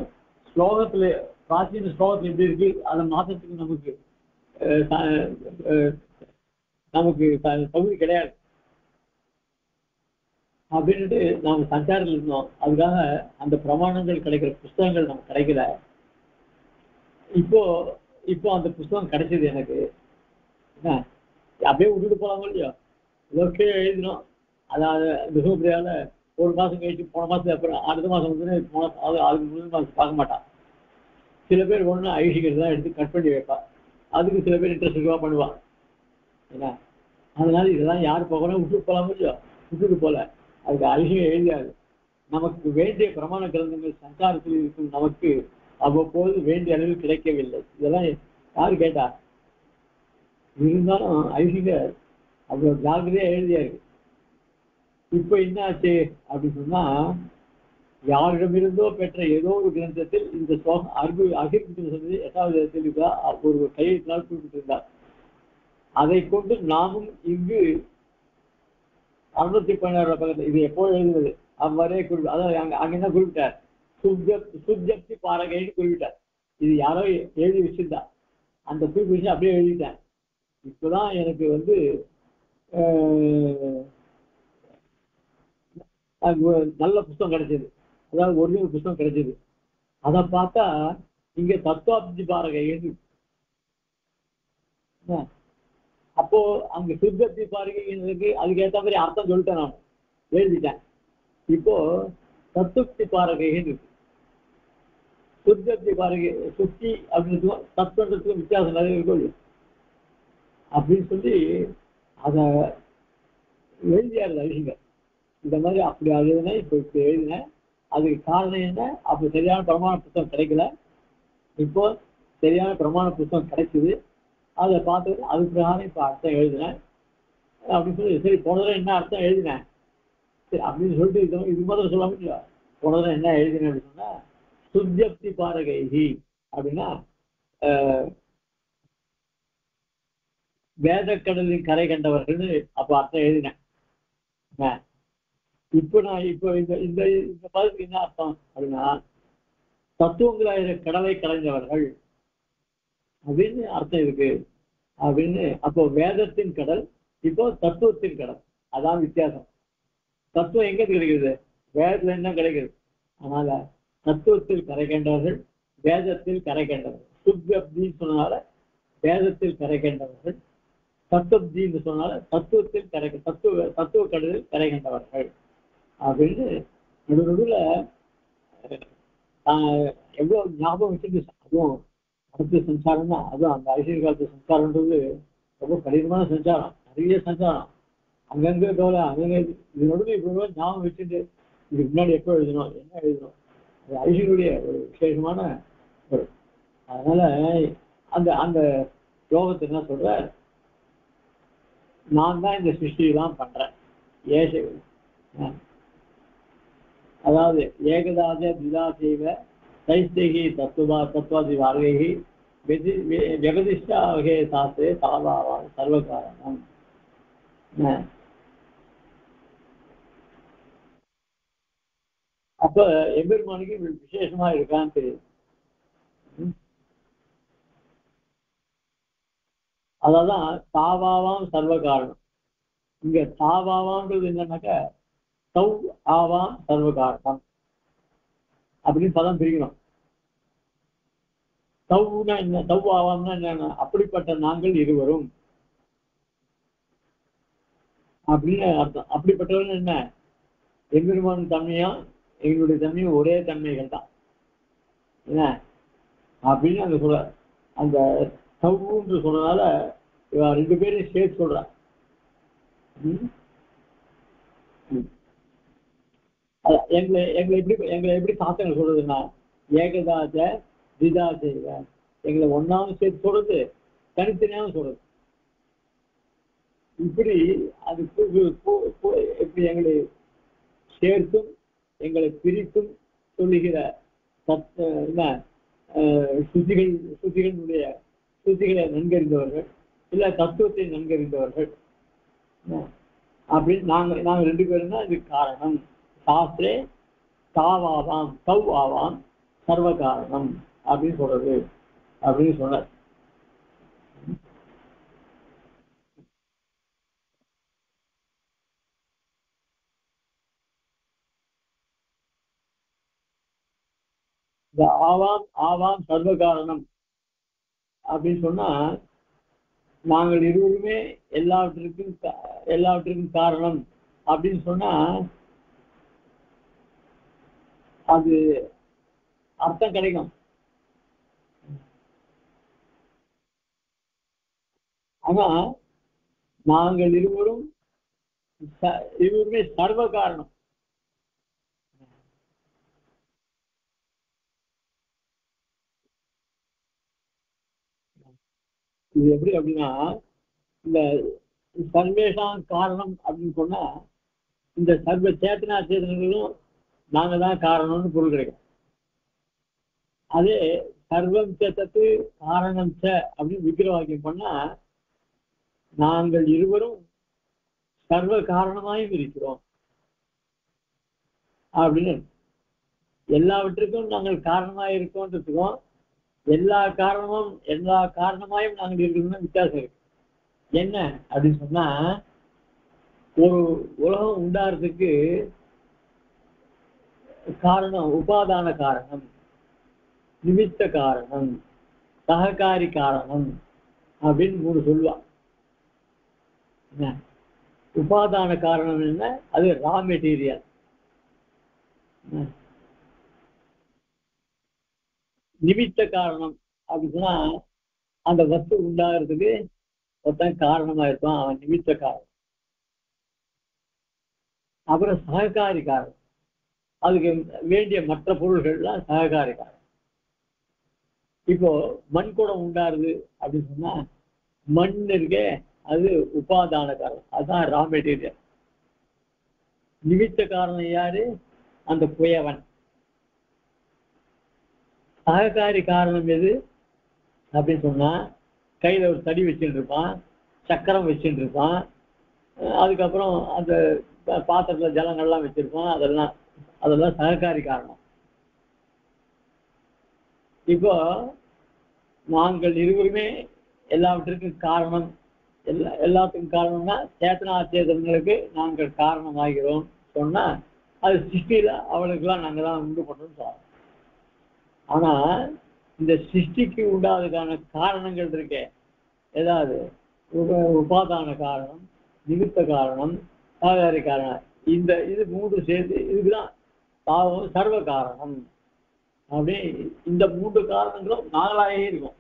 ஸ்லோகத்துல பிராச்சீன ஸ்லோகத்துல எப்படி இருக்கு அதை மாற்றத்துக்கு நமக்கு தகுதி கிடையாது அப்படின்ட்டு நாம சஞ்சாரத்தில் இருந்தோம். அதுக்காக அந்த பிரமாணங்கள் கிடைக்கிற புஸ்தகங்கள் நமக்கு கிடைக்கல. இப்போ அந்த புஸ்தகம் கிடைச்சது எனக்கு. என்ன அப்படியே விட்டுட்டு போலாமோ இல்லையோ இதோக்கே எழுதினோம். அதாவது மிகப்பிரியால ஒரு மாசம் கழிச்சு போன மாசத்துக்கு அப்புறம் அடுத்த மாசம் வந்து அதுக்கு முதல் மாசம் பார்க்க மாட்டான். சில பேர் ஒண்ணு ஐஷிகள் தான் எடுத்து கட் பண்ணி வைப்பா. அதுக்கு சில பேர் இன்ட்ரெஸ்டிவா பண்ணுவான். என்ன அதனால இதெல்லாம் யார் போகணும் விட்டுட்டு போலாமோ இல்லையோ விட்டுட்டு போல. அதுக்கு ஐஷிகம் எழுதியாது. நமக்கு வேண்டிய பிரமாண கிரந்தங்கள் சஞ்சாரத்தில் இருக்கும் நமக்கு அவ்வப்போது வேண்டிய அளவில் கிடைக்கவில்லை. இதெல்லாம் யாரு கேட்டா? இருந்தாலும் ஐஷிகர் அவ்வளவு ஜாகிரதையா எழுதியாரு. இப்ப என்ன ஆச்சு அப்படின்னு சொன்னா யாரிடமிருந்தோ பெற்ற ஏதோ ஒரு கிரந்தத்தில் இந்த ஸ்லோகம் அகிர்பித்து சொன்னது 8வது இடத்தில் ஒரு கையெழுத்தினால் குறிப்பிட்டிருந்தார். அதை கொண்டு நாமும் இங்கு 616 பக்கத்தில் இது எப்போ எழுதுவது அவ்வாறே அதாவது அங்க என்ன குறிப்பிட்டார்? சுப்ஜப்தி பாரகைன்னு குறிப்பிட்டார். இது யாரோ எழுதி வச்சிருந்தா அந்த குறிப்பு வச்சு அப்படியே எழுதிட்டேன். இப்பதான் எனக்கு வந்து நல்ல புத்தகம் கிடைச்சது. அதாவது ஒரிஜினல் புத்தகம் கிடைச்சது. அதை பார்த்தா இங்க தத்துவாப்தி பாரகை அப்போ அங்க சுப்ஜப்தி பாரகைக்கு அதுக்கு ஏற்ற மாதிரி அர்த்தம் சொல்லிட்டேன். நான் எழுதிட்டேன். இப்போ தத்துப்தி பாரகைன்னு இருக்கு. சுப்ஜப்தி பாரகை சுத்தி அப்படின்னு தத்துவத்துக்கும் வித்தியாசம் நிறைய இருக்கும் அப்படின்னு சொல்லி அத எழுதியாரு ஐஷிகர். இந்த மாதிரி அப்படி எழுதினேன். இப்போ எழுதினேன். அதுக்கு காரணம் என்ன? அப்போ சரியான பிரமாண புத்தகம் கிடைக்கல. இப்போ சரியான பிரமாண புத்தகம் கிடைக்குது. அதை பார்த்துட்டு அது பிரகாரம் இப்போ அர்த்தம் எழுதினேன் அப்படின்னு சொல்லி சரி போனதுல என்ன அர்த்தம் எழுதினேன் சரி அப்படின்னு சொல்லிட்டு இது மாதிரி சொல்ல முடியல. போனதுல என்ன எழுதினேன் அப்படின்னு சொன்னா சுப்ஜப்தி பாரகைஹி அப்படின்னா வேதக்கடலின் கரை கண்டவர்கள்னு அப்ப அர்த்தம் எழுதினேன். இப்போ நான் இப்போ இந்த பதத்துக்கு என்ன அர்த்தம் அப்படின்னா தத்துவங்களாயிர கடலை கலைஞ்சவர்கள் அப்படின்னு அர்த்தம் இருக்கு அப்படின்னு. அப்போ வேதத்தின் கடல், இப்போ தத்துவத்தின் கடல். அதான் வித்தியாசம். தத்துவம் எங்க கிடைக்கிறது? வேதத்துல என்ன கிடைக்கிறது? அதனால தத்துவத்தில் கரை கண்டவர்கள், வேதத்தில் கரை கண்டவர்கள். சுப்ஜப்தின்னு சொன்னதால வேதத்தில் கரை கண்டவர்கள், தத்துவப்தின்னு சொன்னால தத்துவத்தில் கரை தத்துவ கடலில் கரை கண்டவர்கள் அப்படின்னு நடுநடுவில் எவ்வளவு ஞாபகம் வச்சிருக்கு. அதுவும் அடுத்த சஞ்சாரம் தான். அதுவும் அந்த ஐஸ்வர்ய காலத்து சஞ்சாரம்ன்றது ரொம்ப கடினமான சஞ்சாரம். நிறைய சஞ்சாரம் அங்கங்க கவலை அங்கங்க. இது நடுவில் இவ்வளவு ஞாபகம் வச்சுட்டு இதுக்கு முன்னாடி எப்போ எழுதணும் என்ன எழுதணும் அது ஐஸ்வர்யுடைய ஒரு விசேஷமான ஒரு. அதனால அந்த அந்த யோகத்தை என்ன சொல்ற, நான் தான் இந்த சிருஷ்டியெல்லாம் பண்றேன். அதாவது ஏகதாஜ திதாசைவ தைஸ்தேகி தத்துவாதி வார்கைகி வெகதிஷ்டா வகை சாஸ்திரே சாதாவான் சர்வகாரணம். அப்ப எம்பெருமானுக்கு விசேஷமா இருக்கான்னு தெரியுது. அதான் தாவாவாம் சர்வ காரணம். இங்க தாவாவான்றது என்னன்னாக்க தௌ ஆவாம் சர்வ காரணம் அப்படின்னு பதம் பிரிக்கணும். தௌனா என்ன, தௌ ஆவாம்னா என்ன, அப்படிப்பட்ட நாங்கள் இருவரும் அப்படின்னு அர்த்தம். அப்படிப்பட்டவர்கள் என்ன, எம்பெருமான் தன்மையும் எங்களுடைய தன்மையும் ஒரே தன்மைகள் தான் என்ன அப்படின்னு அங்க சொல்ற. அந்த தௌன்னு சொன்னதால ரெண்டு பேரையும் சேர்த்து சொல்ற. எங்களை எப்படி சாத்தனை சொல்றதுன்னா ஏகதாச்ச திதாசைவ, எங்களை ஒன்னாவும் சேர்த்து சொல்றது, தனித்தனியாவும் சொல்றது. இப்படி அது எப்படி எங்களை சேர்த்தும் எங்களை பிரித்தும் சொல்லுகிற என்ன சுத்திகள் சுத்திகளுடைய சுத்திகளை நன்கறிந்தவர்கள், இல்ல தத்துவத்தை நன்கறிந்தவர்கள் அப்படின்னு நாங்க ரெண்டு பேரும் தான் இதுக்கு காரணம். சாஸ்திரே தாவாவாம் தவ் ஆவாம் சர்வ காரணம் அப்படின்னு சொல்றது அப்படின்னு சொன்னார். இந்த ஆவாம் ஆவாம் சர்வ காரணம் அப்படின்னு சொன்னா நாங்கள் இருவருமே எல்லாவற்றிற்கும் காரணம் அப்படின்னு சொன்னா அது அர்த்தம் கிடைக்கும். ஆனா நாங்கள் இருவருமே சர்வ காரணம். இது எப்படி அப்படின்னா, இந்த சர்வேஷாம் காரணம் அப்படின்னு சொன்னா இந்த சர்வ சேத்தனா சேதனங்களும் நாங்க தான் காரணம்னு பொருள் கிடைக்கும். அதே சர்வம் சேத்தத்து காரணம் ச அப்படின்னு விக்கிரவாக்கியம் பண்ணா நாங்கள் இருவரும் சர்வ காரணமாயும் இருக்கிறோம் அப்படின்னு. எல்லாவற்றுக்கும் நாங்கள் காரணமாக இருக்கோன்றதுக்கும் எல்லா காரணமாயும் நாங்கள் இருக்கணும்னு வித்தியாசம் இருக்கு. என்ன அப்படின்னு சொன்னா, ஒரு உலகம் உண்டாகிறதுக்கு காரணம் உபாதான காரணம், நிமித்த காரணம், சககாரி காரணம் அப்படின்னு மூணு சொல்லுவா. உபாதான காரணம் என்ன? அது ரா மெட்டீரியல். நிமித்த காரணம் அப்படின்னா அந்த வஸ்து உண்டாகிறதுக்கு ஒருத்தன் காரணமா இருப்பான், அவன் நிமித்த காரணம். அப்புறம் சககாரி காரணம், அதுக்கு வேண்டிய மற்ற பொருள்கள்லாம் சககாரி காரணம். இப்போ மண் குடம் உண்டாருது அப்படின்னு சொன்னா மண் இருக்கே அது உபாதான காரணம், அதுதான் ரா மெட்டீரியல். நிமித்த காரணம் யாரு? அந்த புயவன். சககாரி காரணம் எது அப்படின்னு சொன்னா கையில ஒரு தடி வச்சுட்டு இருப்பான், சக்கரம் வச்சுட்டு இருப்பான், அதுக்கப்புறம் அந்த பாத்திரத்துல ஜலங்கள்லாம் வச்சிருப்பான், அதெல்லாம் சககாரி காரணம். இப்போ நாங்கள் இருவருமே எல்லாவற்றிற்கும் காரணம், எல்லாத்துக்கும் காரணம்னா சேத்தனா சேதனங்களுக்கு நாங்கள் காரணமாகிறோம் சொன்னா அது சிருஷ்டியில அவளுக்கெல்லாம் நாங்கள் தான் உண்டு பண்றோம்னு சொல்லலாம். ஆனா இந்த சிருஷ்டிக்கு உண்டாவதுக்கான காரணங்கள் இருக்கே, ஏதாவது உபாதான காரணம், நிமித்த காரணம், சககாரி காரணம், இது மூன்று சேர்த்து இதுக்குதான் பாவம் சர்வ காரணம். அப்படி இந்த மூன்று காரணங்களும் நாங்களாகவே இருக்கும்.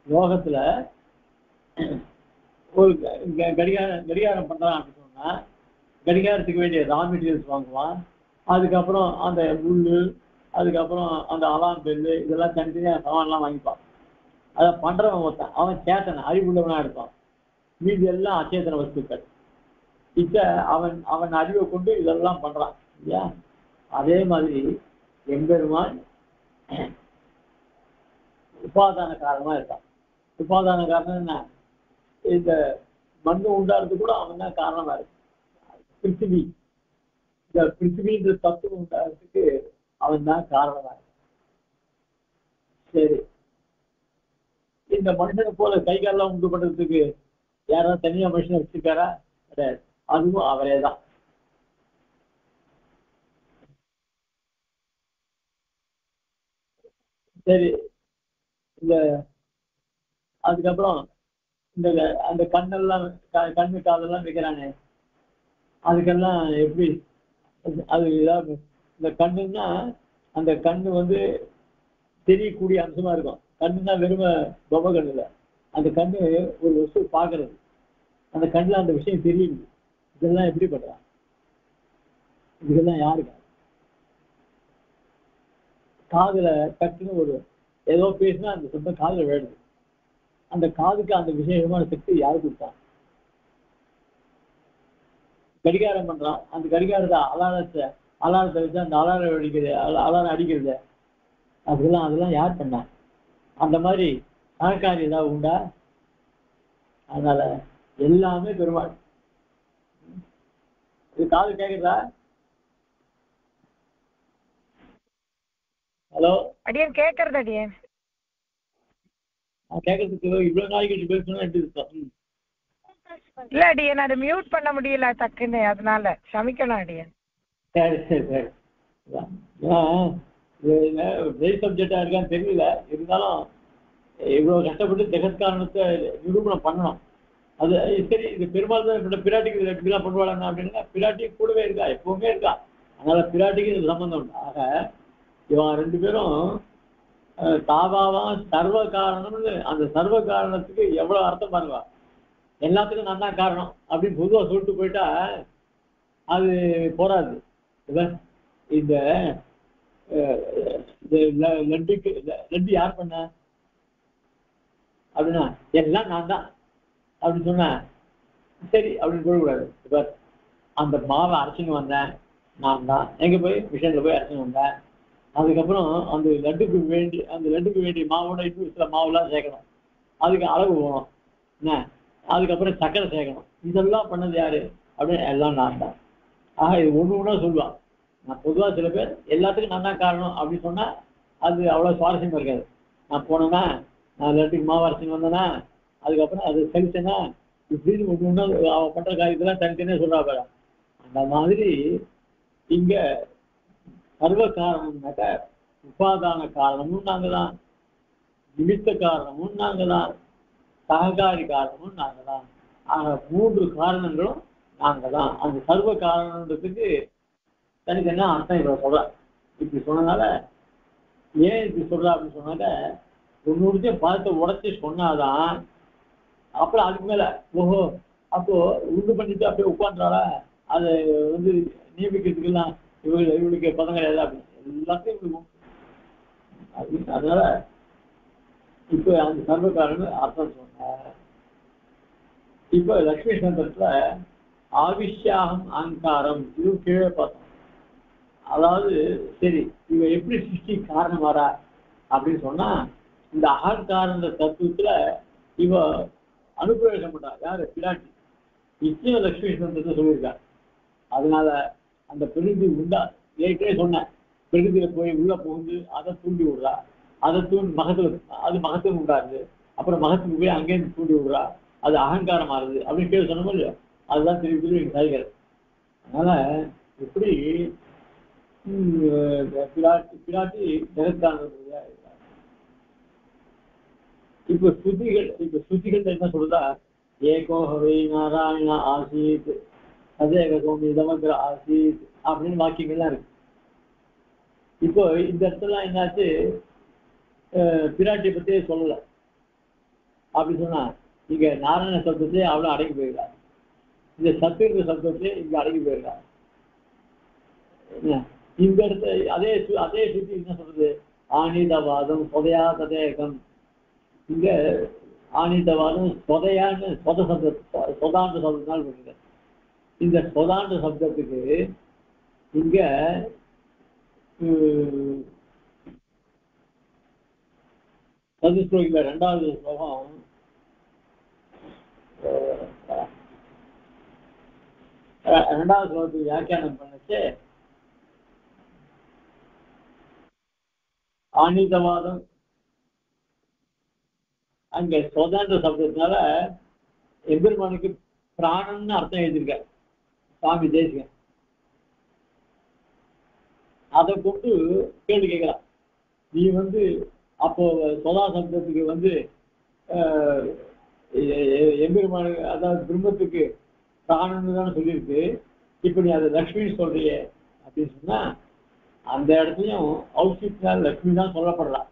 லோகத்துல ஒரு கடிகாரம் பண்றான் அப்படின்னு சொன்னா கடிகாரத்துக்கு வேண்டிய ரா மெட்டீரியல்ஸ் வாங்குவான், அதுக்கப்புறம் அந்த முள்ளு, அதுக்கப்புறம் அந்த அலாம் பெல்லு, இதெல்லாம் தனித்தனியாக சாமான்லாம் வாங்கிப்பான். அதை பண்றவன் ஒருத்தன், அவன் சேத்தனை அறிவுள்ளவனா இருப்பான். மீதி எல்லாம் அச்சேதன வஸ்துக்கள். இப்ப அவன் அறிவை கொண்டு இதெல்லாம் பண்றான் இல்லையா? அதே மாதிரி எம்பெருமான் உபாதான காரணமா இருக்கான். உபாதான காரணம் என்ன? இந்த மண்ணு உண்டாறது கூட அவன் தான் காரணமா இருக்கு. பிருத்திவி, இந்த பிருத்திவின்ற தத்துவம் உண்டாகிறதுக்கு அவன் தான் காரணமா இருக்கு. சரி, இந்த மனுஷனை போல கை காலெல்லாம் உண்டு பண்றதுக்கு யாராவது தனியா மனுஷனை வச்சிருக்காரா? கிடையாது, அதுவும் அவரே தான். சரி, இந்த அதுக்கப்புறம் இந்த அந்த கண்ணெல்லாம் கண்ணு காதெல்லாம் வைக்கிறானே, அதுக்கெல்லாம் எப்படி அது ஏதாவது இந்த கண்ணுன்னா அந்த கண்ணு தெரியக்கூடிய அம்சமா இருக்கும். கண்ணுன்னா வெறும பொம்மை கண்ணு இல்லை, அந்த கண்ணு ஒரு வஸ்து பார்க்கறது, அந்த கண்ணுல அந்த விஷயம் தெரியுது. இதெல்லாம் எப்படி பண்றான்? இதெல்லாம் யாருக்கு? காதுல டக்குன்னு ஒரு ஏதோ பேசினா அந்த சத்தம் காதுல விழுது. அந்த காதுக்கு அந்த விசேஷமான சக்தி யாரு கொடுத்தான்? கடிகாரம் பண்றான், அந்த கடிகாரத்தை அலாரத்தை வச்சு அந்த அலாரம் அடிக்கிறது, அதெல்லாம் யார் பண்ணா? அந்த மாதிரி சகக்காரி ஏதாவது உண்டா? அதனால எல்லாமே பெருமாள். இது காது கேக்குதா? ஹலோ, அடியன் கேட்கறது அடியன் கேட்கறதுக்கு இவ்வளவு நாளைக்கு பேசணும் எப்படி இருக்கும்? இல்ல அடியன் அதை மியூட் பண்ண முடியல டக்குன்னு, அதனால க்ஷமிக்கணும் அடியன். சரி சரி சரி. சப்ஜெக்டா இருக்கான்னு தெரியல, இருந்தாலும் இவ்வளவு கஷ்டப்பட்டு ஜெகத்காரணத்தை நிரூபணம் பண்ணணும். அது சரி. இது பெருமாள் தான் பிராட்டிக்கு இப்படிலாம் பண்ணுவாங்க அப்படின்னா, பிராட்டி கூடவே இருக்கா, எப்பவுமே இருக்கா. அதனால பிராட்டிக்கு இது சம்பந்தம் உண்டு. ஆக இவன் ரெண்டு பேரும் தாபாவா சர்வ காரணம்னு, அந்த சர்வ காரணத்துக்கு எவ்வளவு அர்த்தம் பாருங்க. எல்லாத்துக்கும் நான் தான் காரணம் அப்படின்னு பொதுவா சொல்லிட்டு போயிட்டா அது போராது. இந்த லட்டுக்கு லட்டு யார் பண்ண அப்படின்னா, எல்லாம் நான் தான் அப்படின்னு சொன்ன சரி அப்படின்னு சொல்லக்கூடாது. இப்ப அந்த மாவை அரைச்சின்னு வந்தேன் நான் தான், எங்க போய் மிஷின்ல போய் அரைச்சின்னு வந்தேன். அதுக்கப்புறம் அந்த லட்டுக்கு வேண்டிய மாவோட இன்னும் சில மாவுலாம் சேர்க்கணும், அதுக்கு அளவு போகணும் என்ன, அதுக்கப்புறம் சர்க்கரை சேர்க்கணும். இதெல்லாம் பண்ணது யாரு அப்படின்னு எல்லாம் நான் தான். ஆக இது ஒண்ணு சொல்லுவான். நான் பொதுவா சில பேர் எல்லாத்துக்கும் நான் தான் காரணம் அப்படின்னு சொன்னா அது அவ்வளவு சுவாரஸ்யமா இருக்காது. நான் போனேன்னா, நான் லட்டுக்கு மாவு அரைச்சின்னு வந்தேன்னா, அதுக்கப்புறம் அது செலுத்தினா இப்படின்னு ஒண்ணு அவ பண்ற காரியத்தெல்லாம் தனித்தனியா சொல்றா பாரு. அந்த மாதிரி இங்க சர்வ காரணம்னாக்க உபாதான காரணமும் நாங்க தான், நிமித்த காரணமும் நாங்க தான், சககாரி காரணமும் நாங்க தான். ஆக மூன்று காரணங்களும் நாங்க தான். அந்த சர்வ காரணன்றதுக்கு தனித்தனியா அர்த்தம் இவ்வளவு சொல்ற. இப்படி சொன்னதால ஏன் இப்படி சொல்ற அப்படின்னு சொன்னாக்க, ஒன்னொருத்தையும் பார்த்து உடச்சி சொன்னாதான் அப்புறம் அதுக்கு மேல ஓஹோ அப்போ உண்டு பண்ணிட்டு அப்படியே உட்காந்துறாளா, அதை நியமிக்கிறதுக்கெல்லாம் இவளுக்கு பதம் கிடையாது அப்படின்னு எல்லாத்தையும் இவளுக்கும். அதனால இப்ப அந்த சர்வகாரன் அர்த்தம் சொன்ன. இப்ப லட்சுமி சந்திரத்துல ஆவிஷ்யாகம் அகங்காரம் இதுவும் கீழே பார்த்தோம். அதாவது சரி இவ எப்படி சிருஷ்டி காரணம் வரா அப்படின்னு சொன்னா, இந்த அகங்காரன்ற தத்துவத்துல இவ அனுப்பிரவேசம் பண்றா. யாரு? பிராட்டி. நிச்சயம் லட்சுமி சந்திரத்தை சொல்லியிருக்கா. அதனால அந்த பிரகிருதி உண்டா, ஏற்கனவே சொன்னேன், பிரகிருதியில போய் உள்ள புகுந்து அதை தூண்டி விடுறா. அதை மகத்துல அது மகத்துவம் உண்டாருது. அப்புறம் மகத்துக்கு போய் அங்கேயிருந்து தூண்டி விடுறா, அது அகங்காரம் ஆறுது அப்படின்னு கேள்வி சொன்னோமோ இல்லையோ, அதுதான் திருப்பி திருப்பி சாய்கள். அதனால எப்படி பிராட்டி ஜெகத்காரண. இப்ப ஸ்ருதிகள் என்ன சொல்றதா, ஏகோஹவை நாராயண ஆசீத் அதேக சோமி இதமக்ர ஆசீத் அப்படின்னு வாக்கியங்கள்லாம் இருக்கு. இப்போ இந்த இடத்துல என்னாச்சு, பிராட்டியை பத்தியே சொல்லல. அப்படி சொன்னா இங்க நாராயண சப்தத்திலே அவ்வளவு அடங்கி போயிருக்காரு, இந்த சத்துருக்க சப்தத்திலே இங்க அடங்கி போயிருக்காரு. இந்த இடத்துல அதே சுத்தி என்ன சொல்றது, ஆனிதவாதம் சொதையா ததேகம். இங்க ஆனிதவாதம் சொதையான்னு சொதாந்த சப்தத்தினால் இருக்குது. இந்த சொதாந்த சப்தத்துக்கு இங்க சதுஸ்லோகில 2வது ஸ்லோகம் இரண்டாவது ஸ்லோகத்துக்கு வியாக்கியானம் பண்ணச்சு, ஆனிதவாதம் அங்க சொதாந்த சப்தத்தினால எம்பெருமானுக்கு பிராணன்னு அர்த்தம் எழுதியிருக்க சுவாமி தேசிகன். அதை கொண்டு கேள்வி கேட்கலாம், நீ அப்போ சொதா சப்தத்துக்கு எம்பெருமானு அதாவது பிரம்மத்துக்கு பிராணன்னு தானே சொல்லியிருக்கு, இப்ப நீ அதை லக்ஷ்மி சொல்றிய அப்படின்னு சொன்னா, அந்த இடத்துலயும் ஔஷித்னால் லக்ஷ்மி தான் சொல்லப்படுறா.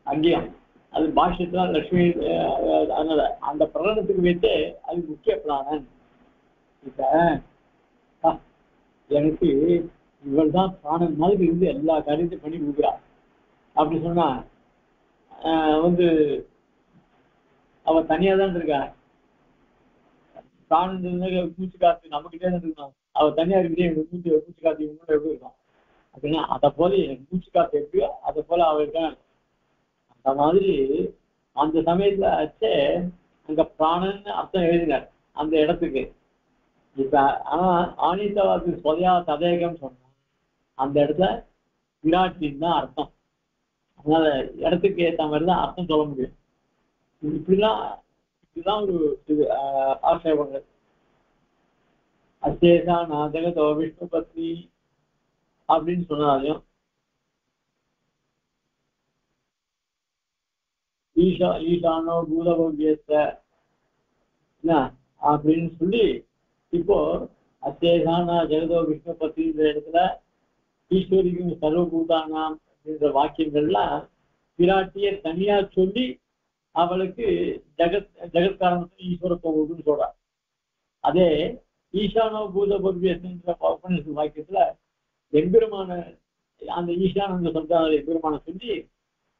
அங்கேயும் அது பாஷ்யத்தினால் லக்ஷ்மி. அதனால அந்த பிராணத்துக்கு வைத்து அது முக்கிய பிராணன். இப்ப எனக்கு இவள் தான் பிராணன் மாதிரி இருந்து எல்லா காரியத்தையும் பண்ணி கொடுக்குறா அப்படி சொன்னா அவ தனியா தான் இருக்கா. பிராணன் மூச்சு காத்து நம்மகிட்டே தான் இருக்கணும், அவ தனியா இருக்கிறே பூச்சி காத்து இவங்களோட எப்படி இருக்கும். அப்படின்னா அதை போல எனக்கு மூச்சு காத்து எப்படியோ அதை போல அவருக்கு அந்த மாதிரி அந்த சமயத்துல ஆச்சே அங்க பிராணன்னு அர்த்தம் எழுதினார் அந்த இடத்துக்கு. இப்ப ஆனா ஆனித்தவாதி சொதையா ததேகம் சொன்னா அந்த இடத்துல விராட்டின்னு தான் அர்த்தம். அதனால இடத்துக்கு ஏற்ற மாதிரி தான் அர்த்தம் சொல்ல முடியும். இப்படிதான் ஒரு ஆட்சேபங்கள். அச்சேஷா நாதகதோ விஷ்ணு பத்னி அப்படின்னு சொன்னாலையும் ஈசானோ பூதபவ்யத்த அப்படின்னு சொல்லி இப்போ அச்சேஷானா ஜெகதோ விஷ்ணு பத்னின்ற இடத்துல ஈஸ்வரிக்கும் சர்வபூதானாம் அப்படின்ற வாக்கியங்கள்லாம் பிராட்டிய தனியா சொல்லி அவளுக்கு ஜெகத்காரணத்தை ஈஸ்வரத்துவம் உண்டுன்னு சொல்றார். அதே ஈசானோ பூதபவ்யன்ற வாக்கியத்துல எம்பெருமான அந்த ஈசானந்த சப்தான எம்பெருமான சொல்லி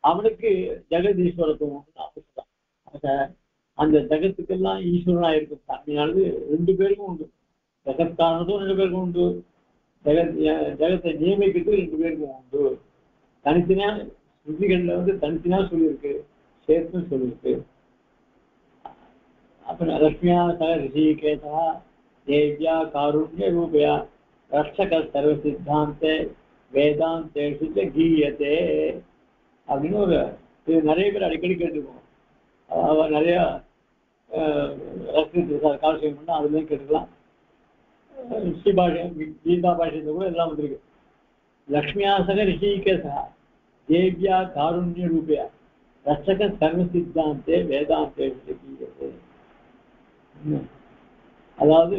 அவனுக்கு ஜெகதீஸ்வரத்துவம் அவசியம். அந்த ஜெகத்துக்கெல்லாம் ஈஸ்வரனா இருக்கும் தன்மையானது ரெண்டு பேருக்கும் உண்டு. ஜெகத்காரணத்தும் ரெண்டு பேருக்கும் உண்டு, ஜெகத்தை நியமிக்கிறது ரெண்டு பேருக்கும் உண்டு. தனித்தனியா ஸ்ருதிகள்ல தனித்தனியா சொல்லியிருக்கு, சேர்த்தும் சொல்லியிருக்கு. அப்புறம் லட்சுமியா சக ரிஷிகேதா தேவ்யா காருண்ய ரூபயா ரட்சக சர்வ சித்தாந்தே வேதாந்தேஷு கீயத்தே அப்படின்னு ஒரு இது நிறைய பேர் அடிக்கடி கேட்டுருக்கோம். நிறைய காலசேகம் பண்ணா அதுலேயும் கேட்டுக்கலாம். ஸ்ரீ பாஷை கீதா பாஷையில கூட எல்லாம் வந்திருக்கு. லக்ஷ்மியாசக ரிஷிகேசா தேவ்யா காருண்ய ரூபயா ரட்சக சர்வ சித்தாந்தே வேதாந்தேஷு கீயத்தே. அதாவது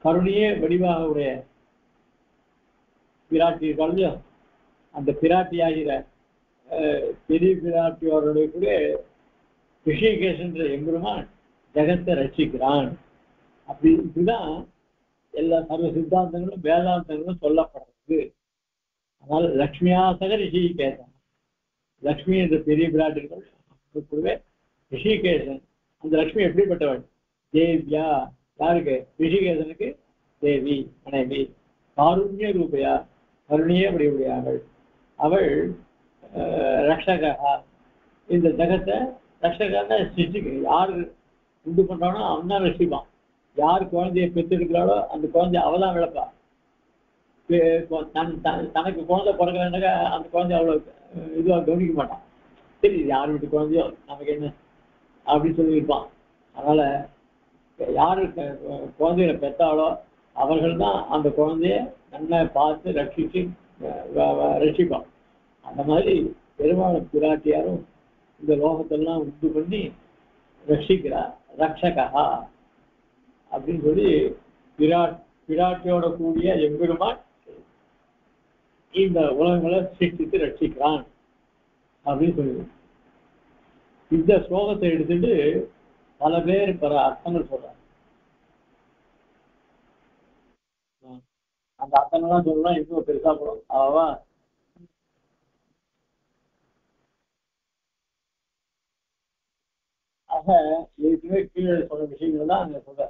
கருணையே வடிவாக உடைய பிராட்டி கலந்து அந்த பிராட்டியாகிற பெரிய பிராட்டியோருடைய கூட ரிஷிகேஷன்ற எம்பெருமான் ஜெகத்தை ரட்சிக்கிறான். அப்படி இதுதான் எல்லா சர்வ சித்தாந்தங்களும் வேதாந்தங்களும் சொல்லப்படுறது. அதனால லக்ஷ்மியாசக ரிஷிகேசன், லக்ஷ்மி என்ற பெரிய பிராட்டிகள் கூடவே ரிஷிகேசன். அந்த லக்ஷ்மி எப்படிப்பட்டவள்? தேவ்யா, யாருக்கு? ரிஷிகேசனுக்கு தேவி மனைவி. காருண்ய ரூபையா, கருணையே உடையவள். அவள் ரக்ஷகா, இந்த ஜகத்தை ரக்ஷகான சிருஷ்டிக்க யாரு உண்டு பண்றானோ அவன் தான் ரசிப்பான். யார் குழந்தைய பெற்றெடுக்கிறாளோ அந்த குழந்தைய அவதான் விளப்பா. தனக்கு குழந்தை பிறகுறாங்க அந்த குழந்தைய அவ்வளவு இதுவாக கவனிக்க மாட்டான். சரி யார் வீட்டு குழந்தையோ நமக்கு என்ன அப்படின்னு சொல்லியிருப்பான். அதனால யாரு குழந்தைகளை பெற்றாலோ அவர்கள் தான் அந்த குழந்தைய நல்லா பார்த்து ரட்சிப்பான். அந்த மாதிரி பெருமாள் பிராட்டியாரும் இந்த லோகத்தெல்லாம் உண்டு பண்ணி ரட்சிக்கிறார். ரக்ஷகா அப்படின்னு சொல்லி பிராட்டியோட கூடிய எம்பெருமான் இந்த உலகங்களை சிருஷ்டித்து ரட்சிக்கிறான் அப்படின்னு சொல்லி இந்த ஸ்லோகத்தை எடுத்துட்டு பல பேர் பல அர்த்தங்கள் சொல்றாங்க. அந்த அர்த்தங்கள்லாம் சொல்லலாம் இன்னும் பெருசா போடும். அவா ஆக ஏற்கனவே கீழே சொல்ற விஷயங்கள் தான் அங்க சொல்ற.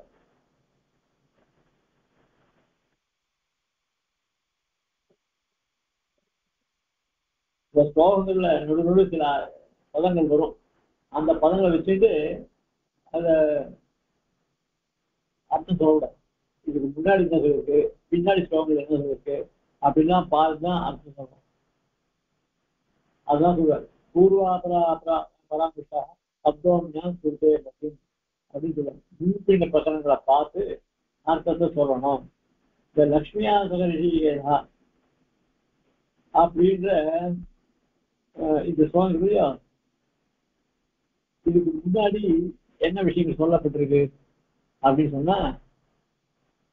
இந்த ஸ்லோகங்கள்ல நடுநடு சில பதங்கள் வரும். அந்த பதங்களை வச்சுட்டு அத அர்த்தம் சொல்லக்கூடாது. இதுக்கு முன்னாடி என்ன சொல்லிருக்கு, பின்னாடி ஸ்லோகங்கள் என்ன சொல்லிருக்கு அப்படின்லாம் பார்த்துதான் அர்த்தம் சொல்லணும். அதுதான் சொல்றாரு. பூர்வாபரா பராமரிஷா சப்தோம்யான் சொல்லிட்டே அப்படின்னு சொல்லுவாங்க. முன்பின்ன பிரகடனங்களை பார்த்து அர்த்தத்தை சொல்லணும். இந்த லக்ஷ்மியாசக ரிஷிகேசா அப்படின்ற இந்த ஸ்லோகங்களையும் இதுக்கு முன்னாடி என்ன விஷயங்கள் சொல்லப்பட்டிருக்கு அப்படின்னு சொன்னா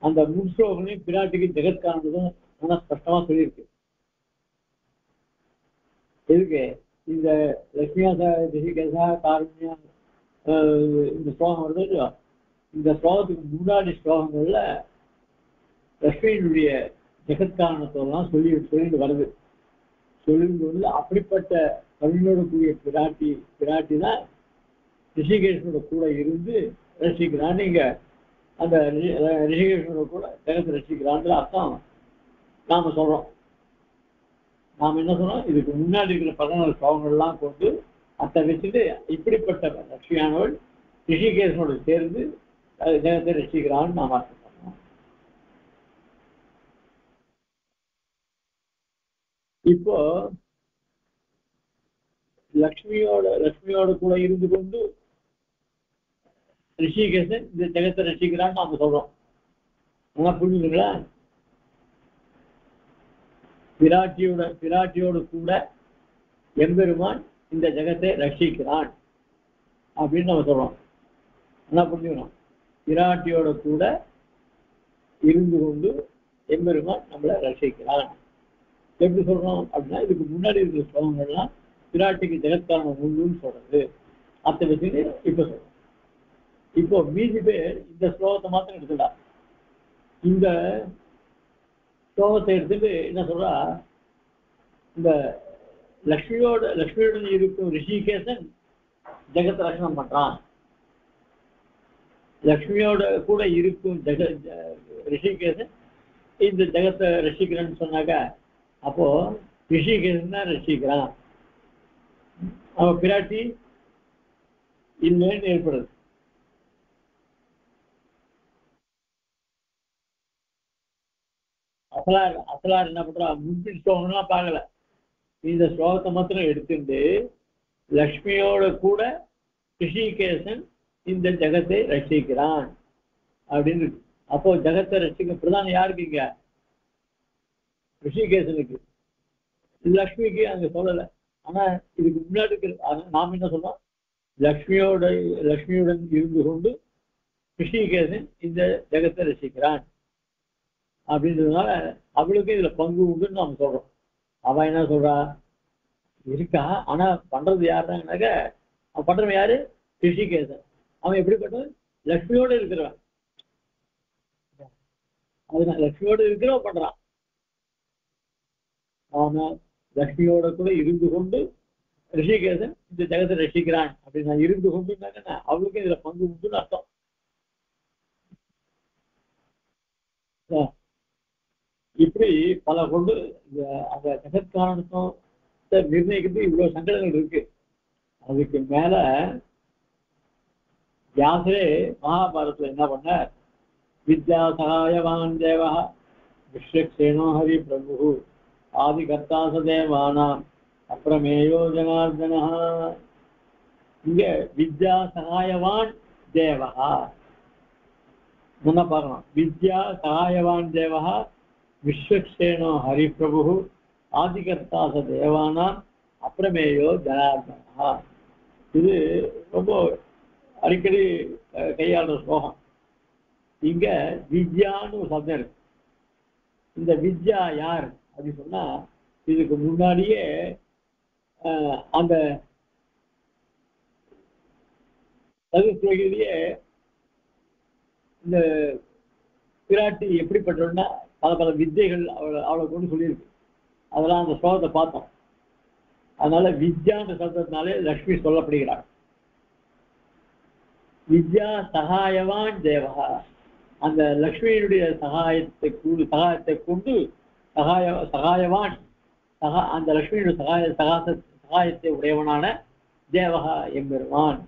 அந்த முன்ஸ்லோகங்களையும் பிராட்டிக்கு ஜெகத்காரணதும் நல்லா ஸ்பஷ்டமா சொல்லியிருக்கு. இருக்கு இந்த லக்ஷ்மியாசா ரிஷிகேசா காருண்யா இந்த ஸ்லோகம் வருது இல்லையா, இந்த ஸ்லோகத்துக்கு முன்னாடி ஸ்லோகங்கள்ல லக்ஷ்மியினுடைய ஜெகத்காரணத்தெல்லாம் சொல்லிட்டு வருது. சொல்லிட்டு வந்து அப்படிப்பட்ட கருணையோட கூடிய பிராட்டி தான் ரிஷிகேஷனோட கூட இருந்து ரசிக்கிறான். நீங்க அந்த ரிஷிகேஷனோட கூட ஜெகத்தை ரசிக்கிறான்ற அர்த்தம் நாம சொல்றோம். நாம் என்ன சொன்னோம், இதுக்கு முன்னாடி இருக்கிற 14 ஸ்லோகங்கள்லாம் கொண்டு அதை வச்சுட்டு இப்படிப்பட்ட லட்சுமியானவள் ரிஷிகேசனோடு சேர்ந்து ஜெகத்தை ரசிக்கிறான்னு நாம் அர்த்தம் பண்ணோம். இப்போ லக்ஷ்மியோட கூட இருந்து கொண்டு ரிஷிகேசன் இந்த ஜெகத்தை ரசிக்கிறான்னு நாம சொல்றோம். ஆனா புரிஞ்சுங்களா, பிராட்டியோடு கூட எம்பெருமான் இந்த ஜெகத்தை ரட்சிக்கிறான் அப்படின்னு நம்ம சொல்றோம். ஆனா புரிஞ்சுக்கணும், பிராட்டியோட கூட இருந்து கொண்டு எம்பெருமான் நம்மளை ரட்சிக்கிறான் எப்படி சொல்றோம் அப்படின்னா, இதுக்கு முன்னாடி இருக்கிற ஸ்லோகங்கள்லாம் பிராட்டிக்கு ஜெகத்காரணம் உண்டுன்னு சொல்றது. அதை வச்சுட்டு இப்ப சொல்றோம். இப்போ மீதி பேர் இந்த ஸ்லோகத்தை மாத்திரம் எடுத்துடா. இந்த ஸ்லோகத்தை எடுத்துட்டு என்ன சொல்றா, இந்த லக்ஷ்மியுடன் இருக்கும் ரிஷிகேசன் ஜெகத்தை ரட்சணம் பண்றான். லக்ஷ்மியோட கூட இருக்கும் ரிஷிகேசன் இந்த ஜெகத்தை ரசிக்கிறேன்னு சொன்னாக்க, அப்போ ரிஷிகேசன் தான் ரசிக்கிறான், அவன் பிராட்டி இல்லைன்னு ஏற்படுது. அசலார் என்ன பண்றா, முன்பின் ஸ்லோகம்லாம் பார்க்கல, இந்த ஸ்லோகத்தை மாத்திரம் எடுத்துட்டு லக்ஷ்மியோட கூட ரிஷிகேசன் இந்த ஜெகத்தை ரசிக்கிறான் அப்படின்னு. அப்போ ஜெகத்தை ரசிக்க பிரதானம் யாருக்கு இங்க? ரிஷிகேசனுக்கு. லக்ஷ்மிக்கு அங்க சொல்லல. ஆனா இதுக்கு முன்னாடி நாம் என்ன சொல்றோம், லக்ஷ்மியுடன் இருந்து கொண்டு ரிஷிகேசன் இந்த ஜெகத்தை ரசிக்கிறான் அப்படின்றதுனால அவளுக்கு இதுல பங்கு உண்டுன்னு நாம சொல்றோம். அவன் என்ன சொல்றா, இருக்கா, ஆனா பண்றது யாருனாக்க, அவன் பண்றவன் யாரு? ரிஷிகேசன். அவன் எப்படிப்பட்டவன்? லக்ஷ்மியோட இருக்கிறவன். அதுதான் லக்ஷ்மியோட இருக்கிறவன் பண்றான். அவன் லக்ஷ்மியோட கூட இருந்து கொண்டு ரிஷிகேசன் இந்த ஜெகத்தை ரசிக்கிறான் அப்படின்னு நான் இருந்து கொண்டுனாங்கன்னா அவளுக்கு இதுல பங்கு உண்டுன்னு அர்த்தம். இப்படி பல கொண்டு அந்த ஜெகத்காரணத்தை நிர்ணயிக்கிறது இவ்வளவு சங்கடங்கள் இருக்கு. அதுக்கு மேல வியாசரே மகாபாரதத்துல என்ன பண்ண, வித்யா சகாயவான் தேவா விஸ்வக்சேனோ ஹரி பிரபு ஆதி கர்த்தாச தேவானாம் அப்ரமேயோ ஜனார்தனா. இங்க வித்யா சகாயவான் தேவா முன்ன பார்க்கணும். வித்யா சகாயவான் தேவா விஸ்வக்சேனோ ஹரி பிரபு ஆதி கர்த்தாச தேவானாம் அப்ரமேயோ ஜனார்தனா. இது ரொம்ப அடிக்கடி கையாளுற ஸ்லோகம். இங்க வித்யான்னு ஒரு சப்தம் இருக்கு. இந்த வித்யா யார் அப்படின்னு சொன்னா, இதுக்கு முன்னாடியே அந்த சதுர்த்திலேயே இந்த பிராட்டி எப்படிப்பட்டோம்னா பல வித்தைகள் அவளை கொண்டு சொல்லியிருக்கு. அதெல்லாம் அந்த ஸ்லோகத்தை பார்த்தோம். அதனால வித்யான்ற சப்தத்தினாலே லக்ஷ்மி சொல்லப்படுகிறார். வித்யா சகாயவான் தேவகா, அந்த லக்ஷ்மியினுடைய சகாயத்தை கொண்டு சகாயவான் அந்த லக்ஷ்மியுடைய சகாயத்தை உடையவனான தேவகா எம்பெருமான்.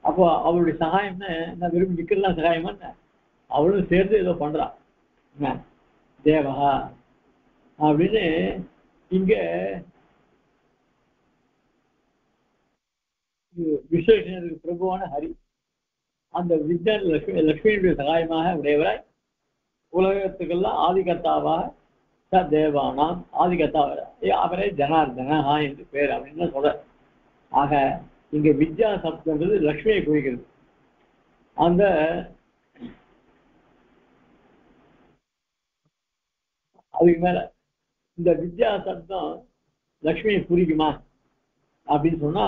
அப்போ அவளுடைய சகாயம்னு நான் விரும்பி நிக்கிறதுலாம் சகாயமான்னு அவளும் சேர்ந்து ஏதோ பண்றான் தேவகா அப்படின்னு. இங்க விஸ்வேஸ்வரனுக்கு பிரபுவான ஹரி அந்த வித்யா லக்ஷ்மியினுடைய சகாயமாக உடையவராய் உலகத்துக்கெல்லாம் ஆதிகர்த்தாவாக ச தேவானாம் ஆதிகர்த்தாவ அவரே ஜனார்தனா என்று பேர் அப்படின்னு சொல்ற. ஆக இங்க வித்யா சப்தன்றது லக்ஷ்மியை குறிக்கிறது. அந்த அதுக்கு மேல இந்த வித்யா சப்தம் லக்ஷ்மியை குறிக்குமா அப்படின்னு சொன்னா,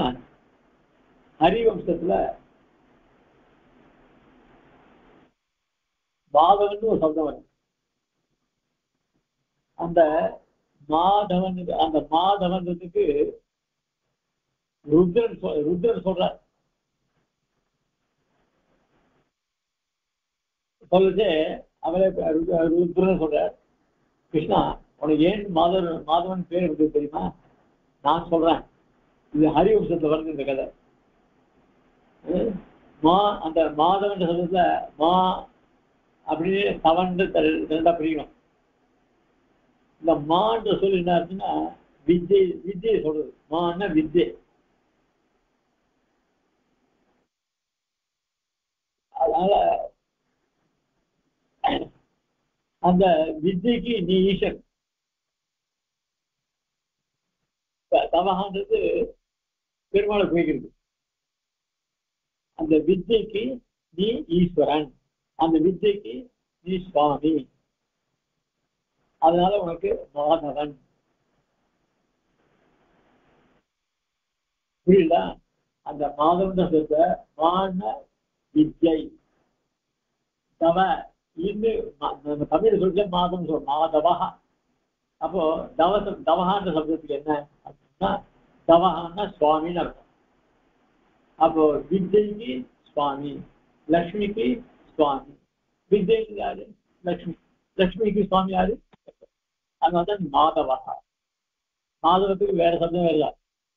ஹரிவம்சத்துல மாதவன் ஒரு சப்தம் வரும். அந்த மாதவன்றதுக்கு ருத்ரன் சொல்றார். சொல்லுச்சு அவரே ருத்ரன் சொல்றார், கிருஷ்ணா உனக்கு ஏன் மாதவன் பேர் இருக்கு தெரியுமா? நான் சொல்றேன், இது ஹரிவம்சத்துல வருது இந்த கதை. அந்த மாதவன் சப்தத்துல மா அப்படின்னு தவண்டு ரெண்டா பிரிக்கணும். இந்த மான்ற சொல்லி என்ன இருக்குன்னா வித்யை சொல்றது. மான்னா வித்யை. அதனால அந்த வித்யக்கு நீ ஈசன். தவகான்றது பெருமாளை குறிக்கிறது. அந்த வித்யக்கு நீ ஈஸ்வரன், அந்த வித்யக்கு நீ சுவாமி. அதனால உனக்கு மாதவன். புரியுதா? அந்த மாதவன் சொல்ற மான வித்யை தவ இன்னும் தமிழ் சொல்ல மாதம் சொல் மாதவா. அப்போ தவஹான்ற சப்தத்துக்கு என்ன அப்படின்னா தவஹான்னா சுவாமின்னு அர்த்தம். அப்போ வித்யைக்கு சுவாமி, லக்ஷ்மிக்கு சுவாமி. வித்யைக்கு யாரு? லக்ஷ்மி. லக்ஷ்மிக்கு சுவாமி யாரு? அதனால மாதவா. மாதவத்துக்கு வேற சப்தம் வேற.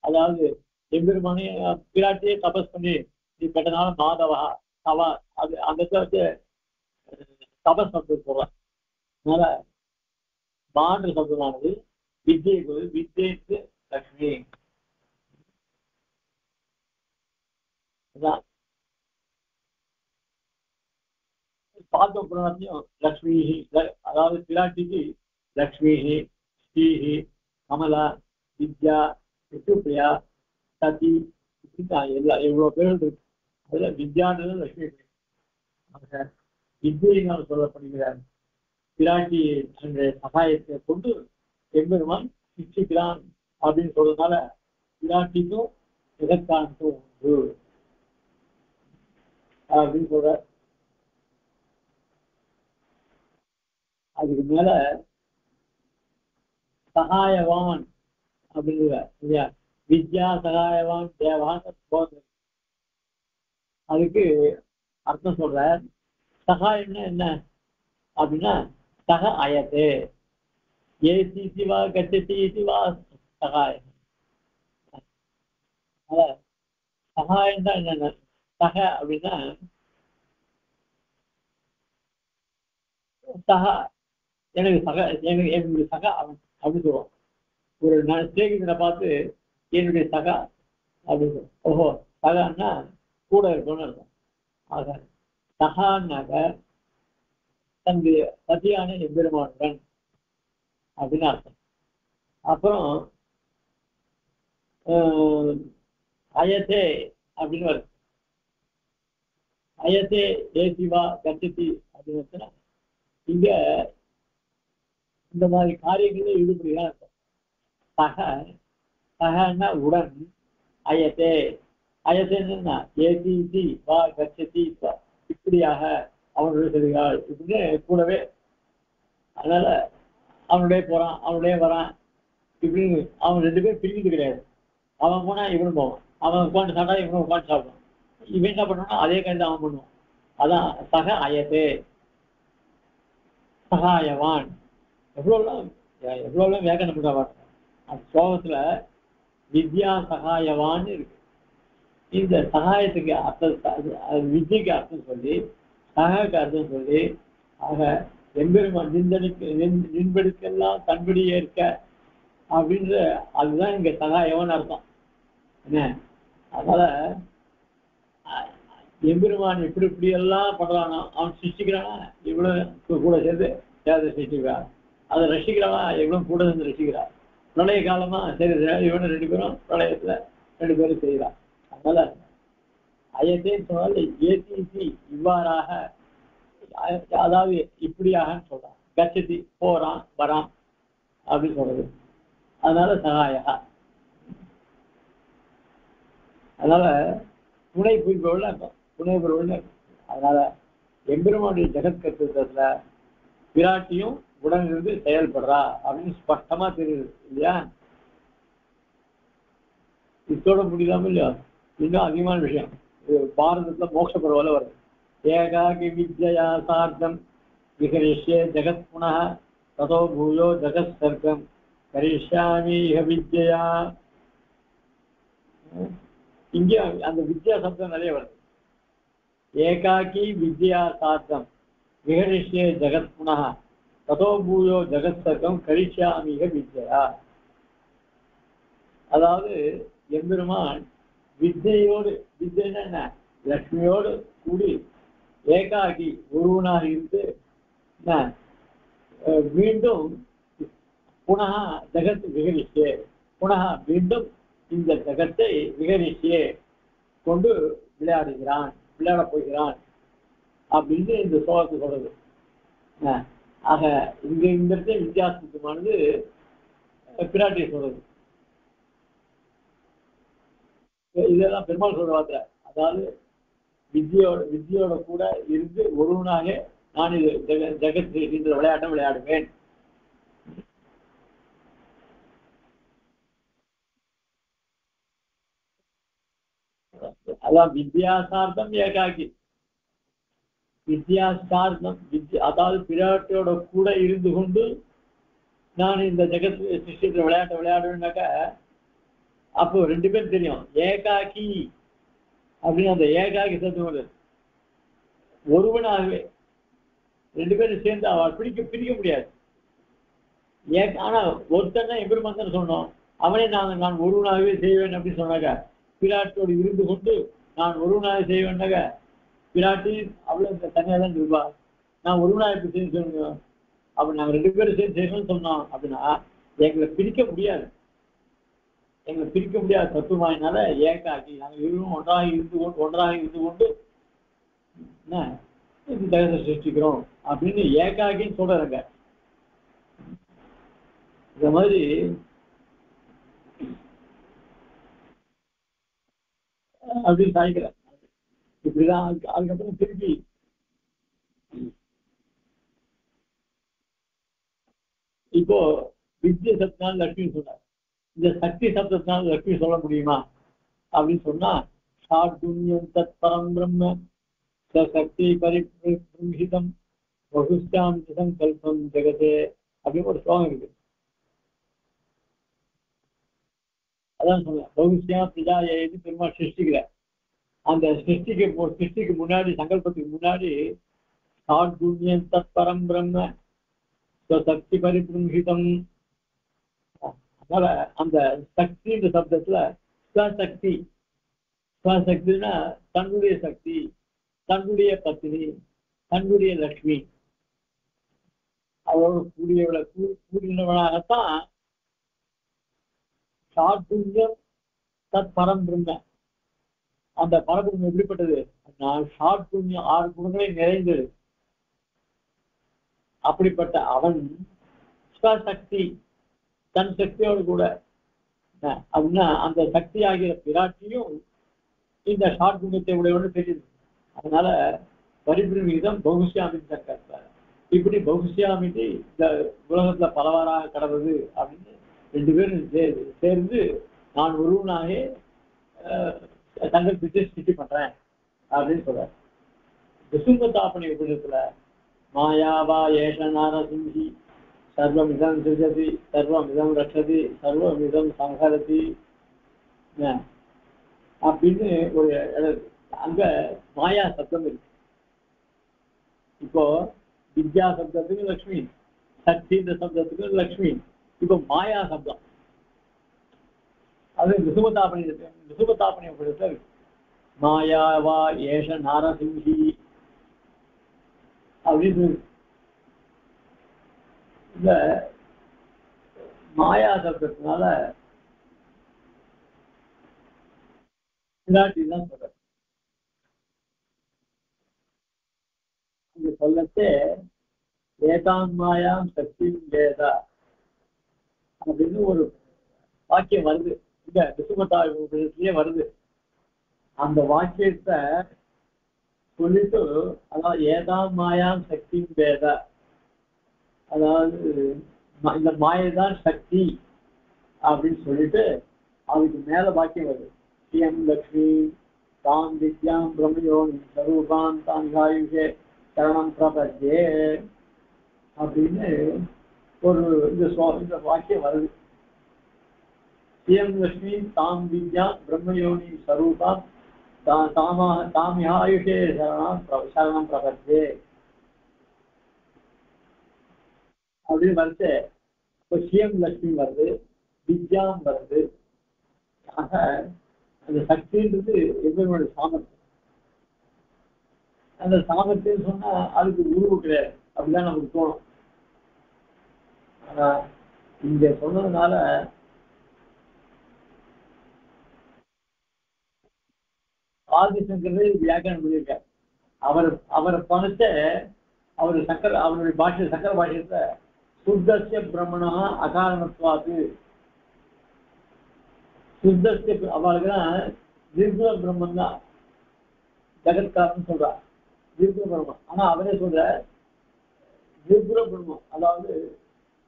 அதாவது எம்பெருமானே பிராட்டியே தபஸ் பண்ணி நீ பெற்றனால மாதவா தவா. அது அந்த வச்சு தபஸ் சப்தம் சொல்றேன். அதனால மான்ற சப்தமானது வித்யைக்கு வித்யைக்கு லக்ஷ்மி. பாத்த புராணத்தையும் லக்ஷ்மி, அதாவது பிராட்டிக்கு லக்ஷ்மி, ஸ்ரீஹி, கமலா, வித்யா, விஷ்ணுபிரியா, சதி, எல்லாம் எவ்வளவு பேர் இருக்கு. அதுல வித்யான்றது லட்சுமி. வித்யினால் சொல்லப்படுகிறார். பிராட்டி சகாயத்தை கொண்டு எம்பெருமான் சிக்ஷிக்கிறான் அப்படின்னு சொல்றதுனால பிராட்டிக்கும் ஜெகத்காரனுக்கும் உண்டு அப்படின்னு சொல்ற. அதுக்கு மேல சகாயவான் அப்படிங்கிற இல்லையா? வித்யா சகாயவான் தேவான் போது. அதுக்கு அர்த்தம் சொல்ற. சகாயம்னா என்ன அப்படின்னா சக அயத்து ஏசி வா கச்சதி வா சகாயம். சகாயம் தான் என்னென்ன சக அப்படின்னா சகா எனக்கு சக என்னுடைய சகா அப்படின்னு சொல்லுவோம். ஒரு ஸ்நேகிதனை பார்த்து என்னுடைய சகா அப்படின்னு சொல்லுவோம். ஓஹோ சகான்னா கூட இருக்கணும்னு இருக்கும். ஆக சகான்னாக தன்னுடைய சதியான எம்பெருமானுடன் அப்படின்னு அர்த்தம். அப்புறம் அயத்தே அப்படின்னு வருது. அயத்தே ஏசிவா கச்சதி அப்படின்னு இங்க இந்த மாதிரி காரியங்களே ஈடுபடுகிறான் அர்த்தம். சகன்னா உடன். அயத்தே அயத்தேன்னா ஏசி வா கச்சதி இப்படியாக அவனுடைய செல்கிறாள் இப்படின்னு கூடவே. அதனால அவனுடைய போறான் அவனுடைய வரான் இப்படின்னு அவன் ரெண்டு பேரும் பிரிஞ்சது கிடையாது. அவன் போனா இவனும் போவான், அவன் உட்காந்து சாப்பிட்டா இவனும் உட்காந்து சாப்பிடுவான். இவன் என்ன பண்ணுவான்னா அதே கருத்து அவன் பண்ணுவான். அதான் சக அயத்தே சகாயவான். எவ்வளவு வேகனம் பண்ற அந்த ஸ்லோகத்துல வித்யா சகாயவான்னு இருக்கு. இந்த சகாயத்துக்கு அர்த்தம் வித்யக்கு அர்த்தம் சொல்லி சகாய்க்கு அர்த்தம் சொல்லி ஆக எம்பெருமான் நின்படுக்கெல்லாம் தன்படி ஏற்க அப்படின்ற அதுதான் இங்க சகாயவன் அர்த்தம் என்ன. அதனால எம்பெருமான் இப்படி எல்லாம் பண்றானோ அவன் சிருஷ்டிக்கிறானா இவ்வளவு கூட சேர்ந்து தேவதை சிருஷ்டிக்கிறான். அதை ரசிக்கிறானா எவ்வளவு கூட சேர்ந்து ரசிக்கிறான். பிரளய காலமா சரி இவனு ரெண்டு பேரும் பிரளயத்துல ரெண்டு பேரும் செய்கிறான். அதனால அயத்தேன்னு சொன்னால ஏசி இவ்வாறாக அதாவது இப்படியாக சொல்றான். கச்சதி போறான் வரான் அப்படின்னு சொல்றது. அதனால சகாயா. அதனால துணை புரிபவள் துணை புரிபவள். அதனால எம்பெருமானுடைய ஜெகத்கர்த்தத்துல பிராட்டியும் உடனிருந்து செயல்படுறா அப்படின்னு ஸ்பஷ்டமா தெரியுது இல்லையா? இதோட முடியாம இல்லையா? இன்னும் அதிகமான விஷயம் பாரதத்துல மோட்ச பருவல வருது. ஏகாகி வித்யா சார்த்தம் விகரிஷ்யே ஜெகத் புனः ततो भूयो जगत्सर्गं करिष्यामि इह विद्यया. இங்கே அந்த வித்யா சப்தம் நிறைய வருது. ஏகாக்கி வித்யா சாத்தம் விஹரிஷ்யே ஜகத் புனः ததோ பூயோ ஜகத் சர்க்கம் கரிஷ்யாமி இஹ வித்யயா. அதாவது எம்பெருமான் வித்யோடு, வித்யன்னா என்ன, லட்சுமியோடு கூடி ஏகாகி ஒருவனாக இருந்து மீண்டும் புனः ஜகத் விகரிஷ்யே, புனः மீண்டும் இந்த ஜகத்தை விகரிஷ்யே கொண்டு விளையாடப் போகிறான் அப்படின்னு இந்த சோகத்தை சொல்றது. ஆக இங்க இந்த இடத்துல வித்தியாசமானது பிராட்டியை சொல்றது. இதெல்லாம் பெருமாள் சொல்ற வார்த்தை. அதாவது வித்யோட கூட இருந்து ஒருவனாக நான் இது ஜெகத் இந்த விளையாட்டம் விளையாடுவேன். அதான் வித்யாசார்த்தம் ஏகாக்கி, வித்யாசார்த்தம் அதாவது பிராட்டியோட கூட இருந்து கொண்டு நான் இந்த ஜெகத் சிருஷ்டித்த விளையாட்டை விளையாடுவேன்னாக்க அப்போ ரெண்டு பேரும் தெரியும். ஏகாக்கி அப்படின்னு அந்த ஏகாக்கி சத்துவது ஒருவனாகவே ரெண்டு பேரும் சேர்ந்து அவள் பிரிக்க முடியாது. ஆனா ஒருத்தன் தான் எம்பெருமான் தானே சொன்னோம். அவனே நான் ஒருவனாகவே செய்வேன் அப்படின்னு சொன்னாக்க பிராட்டியோடு இருந்து கொண்டு நான் ஒருவனாக செய்வேன்னாக்க பிராட்டி அவ்வளவு தனியாக தான் இருப்பா. நான் ஒருவனாக எப்படி செய்ய சொல்லணும், அப்படி நாங்கள் ரெண்டு பேரும் சேர்ந்து செய்யணும்னு சொன்னோம் அப்படின்னா எங்களை பிரிக்க முடியாது. தத்துவமாயினால ஏகாக்கி நாங்கள் இருவரும் ஒன்றாக இருந்து கொண்டு இந்த ஜெகத்தை சிருஷ்டிக்கிறோம் அப்படின்னு ஏகாக்கின்னு சொல்றாங்க. இந்த மாதிரி அப்படின்னு சாய்க்கிறேன். இப்படிதான் அதுக்கப்புறம் திருப்பி இப்போ வித்ய சப்தத்தினால லட்சுமி சொன்னார். இந்த சக்தி சப்தத்தினால லட்சுமி சொல்ல முடியுமா அப்படின்னு சொன்னா சாட்குண்யம் தத் பரம் பிரம்ம சக்தி பரிபிரம்ஹிதம் பகுஷ்டாம் சங்கல்பம் ஜெகதே அப்படின்னு ஒரு ஸ்லோகம் இருக்கு. அதான் சொல்லுவேன், பகுஷ்யா பிரஜா எழுதி பெருமாள் சிருஷ்டிக்கிற அந்த சிருஷ்டிக்கு முன்னாடி சங்கல்பத்துக்கு முன்னாடி சாட்குண்யம் தத் பரம் பிரம்ம சக்தி பரிபிரம்ஹிதம். அதனால அந்த சக்தின்ற சப்தத்துல ஸ்வசக்தினா தன்னுடைய சக்தி, தன்னுடைய பத்னி, தன்னுடைய லட்சுமி அவரோட கூடியவனாகத்தான் சாட்குண்யம் தத் பரம் பிரம்ம. அந்த பரபிரம்மம் எப்படிப்பட்டது, நான் சாட்குண்யம் 6 குணங்களை நிறைந்தது. அப்படிப்பட்ட அவன் ஸ்வசக்தி தன் சக்தியோடு கூட அப்படின்னா அந்த சக்தி ஆகிய பிராட்டியும் இந்த ஷாட்குண்யத்தை உடையவன்னு தெரியுது. அதனால பரிபிரமிதம் பகுஷ்யாமி சங்கல்ப, இப்படி பகுஷ்யாமிட்டு இந்த உலகத்துல பலவாறாக கடவுது அப்படின்னு ரெண்டு பேரும் சேர்ந்து நான் ஒருவனாக சங்கல்பித்து சிருஷ்டி பண்றேன் அப்படின்னு சொல்றாரு. விசும்பதாபனி உபநிடத்துல மாயாவா ஏஷ நாரசிங்கி சர்வமிதம் சிருஜதி சர்வமிதம் ரட்சதி சர்வமிதம் சங்கரதி அப்படின்னு ஒரு அங்க மாயா சப்தம் இருக்கு. இப்போ வித்யா சப்தத்துக்கு லக்ஷ்மி, சக்தி இந்த சப்தத்துக்கு லக்ஷ்மி, இப்போ மாயா சப்தம் அது விசுமதாபனி இருக்கு. மாயாவா ஏஷ நாரசிங்கி அப்படின்னு இந்த மாயா சப்தத்தினால பிராட்டி தான் சொல்ற. இந்த சொல்லத்தே ஏதாம் மாயாம் சக்தி வேதா அப்படின்னு ஒரு வாக்கியம் வருது, இந்த விசுமதாபனிலே வருது. அந்த வாக்கியத்தை சொல்லிட்டு அதாவது ஏதாம் மாயாம் சக்தி வேதா, அதாவது இந்த மாயைதான் சக்தி அப்படின்னு சொல்லிட்டு அதுக்கு மேல வாக்கியம் வருது. ஸ்ரீயம் லக்ஷ்மி தாம் வித்யாம் பிரம்மயோனி ஸ்வரூபாம் தாங்காயுஷே சரணம் பிரபத்யே அப்படின்னு ஒரு இந்த வாக்கியம் வருது. ஸ்ரீயம் லட்சுமி தாம் வித்யா பிரம்மயோனி ஸ்வரூபாம் தாமியாயுஷே சரணம் பிரபத்தே அப்படின்னு வருது. இப்போ ஸ்ரீயம் லட்சுமி வருது, வித்யாம் வருது. ஆக அந்த சக்தின்றது எவ்வளவு சாமர்த்தியம். அந்த சாமர்த்தியம் சொன்னா அதுக்கு உருவு கிடையாது அப்படிதான் நமக்கு தோணும். ஆனா இங்க சொன்னதுனால ஆதிசங்கரே வியாக்கியானம் பண்ணியிருக்கார். அவரை பணிச்ச அவருடைய பாஷை சக்கர பாஷயத்தை சுத்தசிய பிரம்மணா அகாரணத்துவாது சுத்தசிய அவளுக்குதான் நிர்குண பிரம்மன் தான் ஜெகத்காரன் சொல்றார். நிர்குண பிரம்மம். ஆனா அவரே சொல்ற நிர்குண பிரம்மம், அதாவது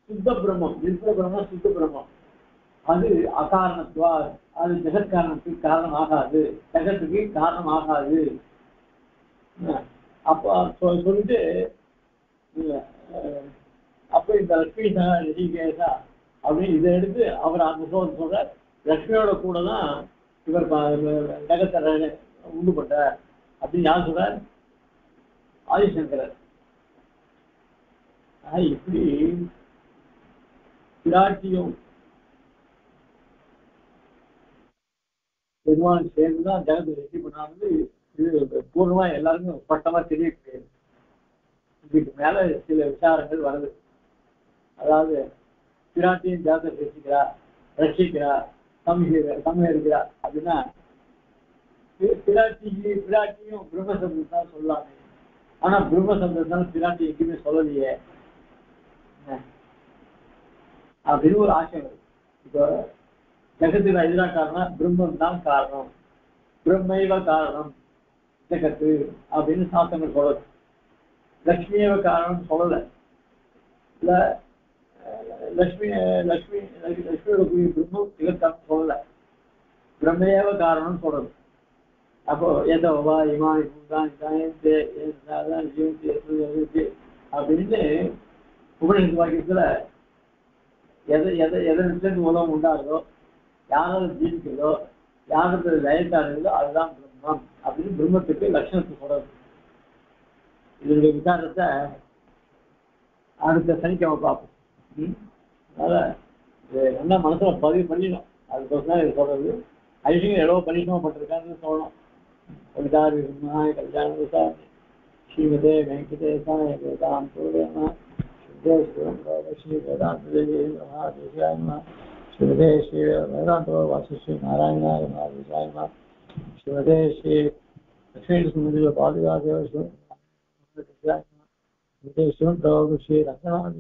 சுத்த பிரம்மம். நிர்குண பிரம்மம் சுத்த பிரம்மம் அது அகாரணத்துவா, அது ஜெகத்காரணத்துக்கு காரணம் ஆகாது, ஜெகத்துக்கு காரணம் ஆகாது. அப்ப சொல்லிட்டு அப்ப இந்த லட்சுமி ரிஷிகேஷா அப்படின்னு இதை எடுத்து அவர் அந்த சொல்ற லட்சுமியோட கூட தான் இவர் ஜெகத்தை உண்டு பண்றார் அப்படின்னு யார் சொல்றார்? ஆதிசங்கரர். இப்படி பிராட்டியும் பெருமாள் சேர்ந்துதான் ஜெகத்தை வெற்றி பண்ணாது. இது பூர்ணமா எல்லாருக்கும் ஸ்பஷ்டமா தெரியக்கூடியது. இதுக்கு மேல சில விசாரங்கள் வருது. அதாவது பிராட்டியும் ஜெகத்தை ரட்சிக்கிறா சமஹரிக்கிறா அப்படின்னா பிராட்டியும் பிரம்மசப்தம் தான் சொல்லலாமே. ஆனா பிரம்மசப்தம் தான் பிராட்டி எங்கேயுமே சொல்லலையே அப்படின்னு ஒரு ஆசை வருது. இப்போ ஜெகத்துக்கு எதிராக காரணம் பிரம்மம் தான் காரணம், பிரம்மைவ காரணம் ஜெகத்து அப்படின்னு சாஸ்திரங்கள் சொல்றது. லட்சுமியவ காரணம் சொல்லல. இல்ல லட்சுமியோட கூடிய பிரம்மம் ஜெகத்காரணம் சொல்லல, பிரம்மையவ காரணம் சொல்றது. அப்போ எதவா இமான் அப்படின்னு உபநிஷத்து வாக்கியத்துல எதற்கு மூலம் உண்டாகுதோ, யாராவது ஜீவிக்கிறதோ, யாருக்கு லயத்தாடுதோ அதுதான் பிரம்மம் அப்படின்னு பிரம்மத்துக்கு லட்சணத்தை சொல்றது. இதனுடைய விசாரத்தை அடுத்த சனிக்கிழமை பார்ப்போம். அதனால என்ன மனசுல பதிவு பண்ணிடணும். அதுக்கோசம் இது சொல்றது. ஐஷிங்க எவ்வளோ பண்ணிட்டோம் பட்டிருக்கான்னு சொல்லணும். கல்யாண ஸ்ரீமதே வெங்கடேசாய வேதாந்தோதேமா ஸ்ரீ வேதாந்த ஸ்ரீமதே ஸ்ரீ வேதாந்தோ வாசிஸ்ரீ நாராயணாய மகாதேசாய ஸ்ரீமதே ஸ்ரீ லட்சுமி சுமதி பாதுகாதேவ ஸ்ரீ ரங்கநாத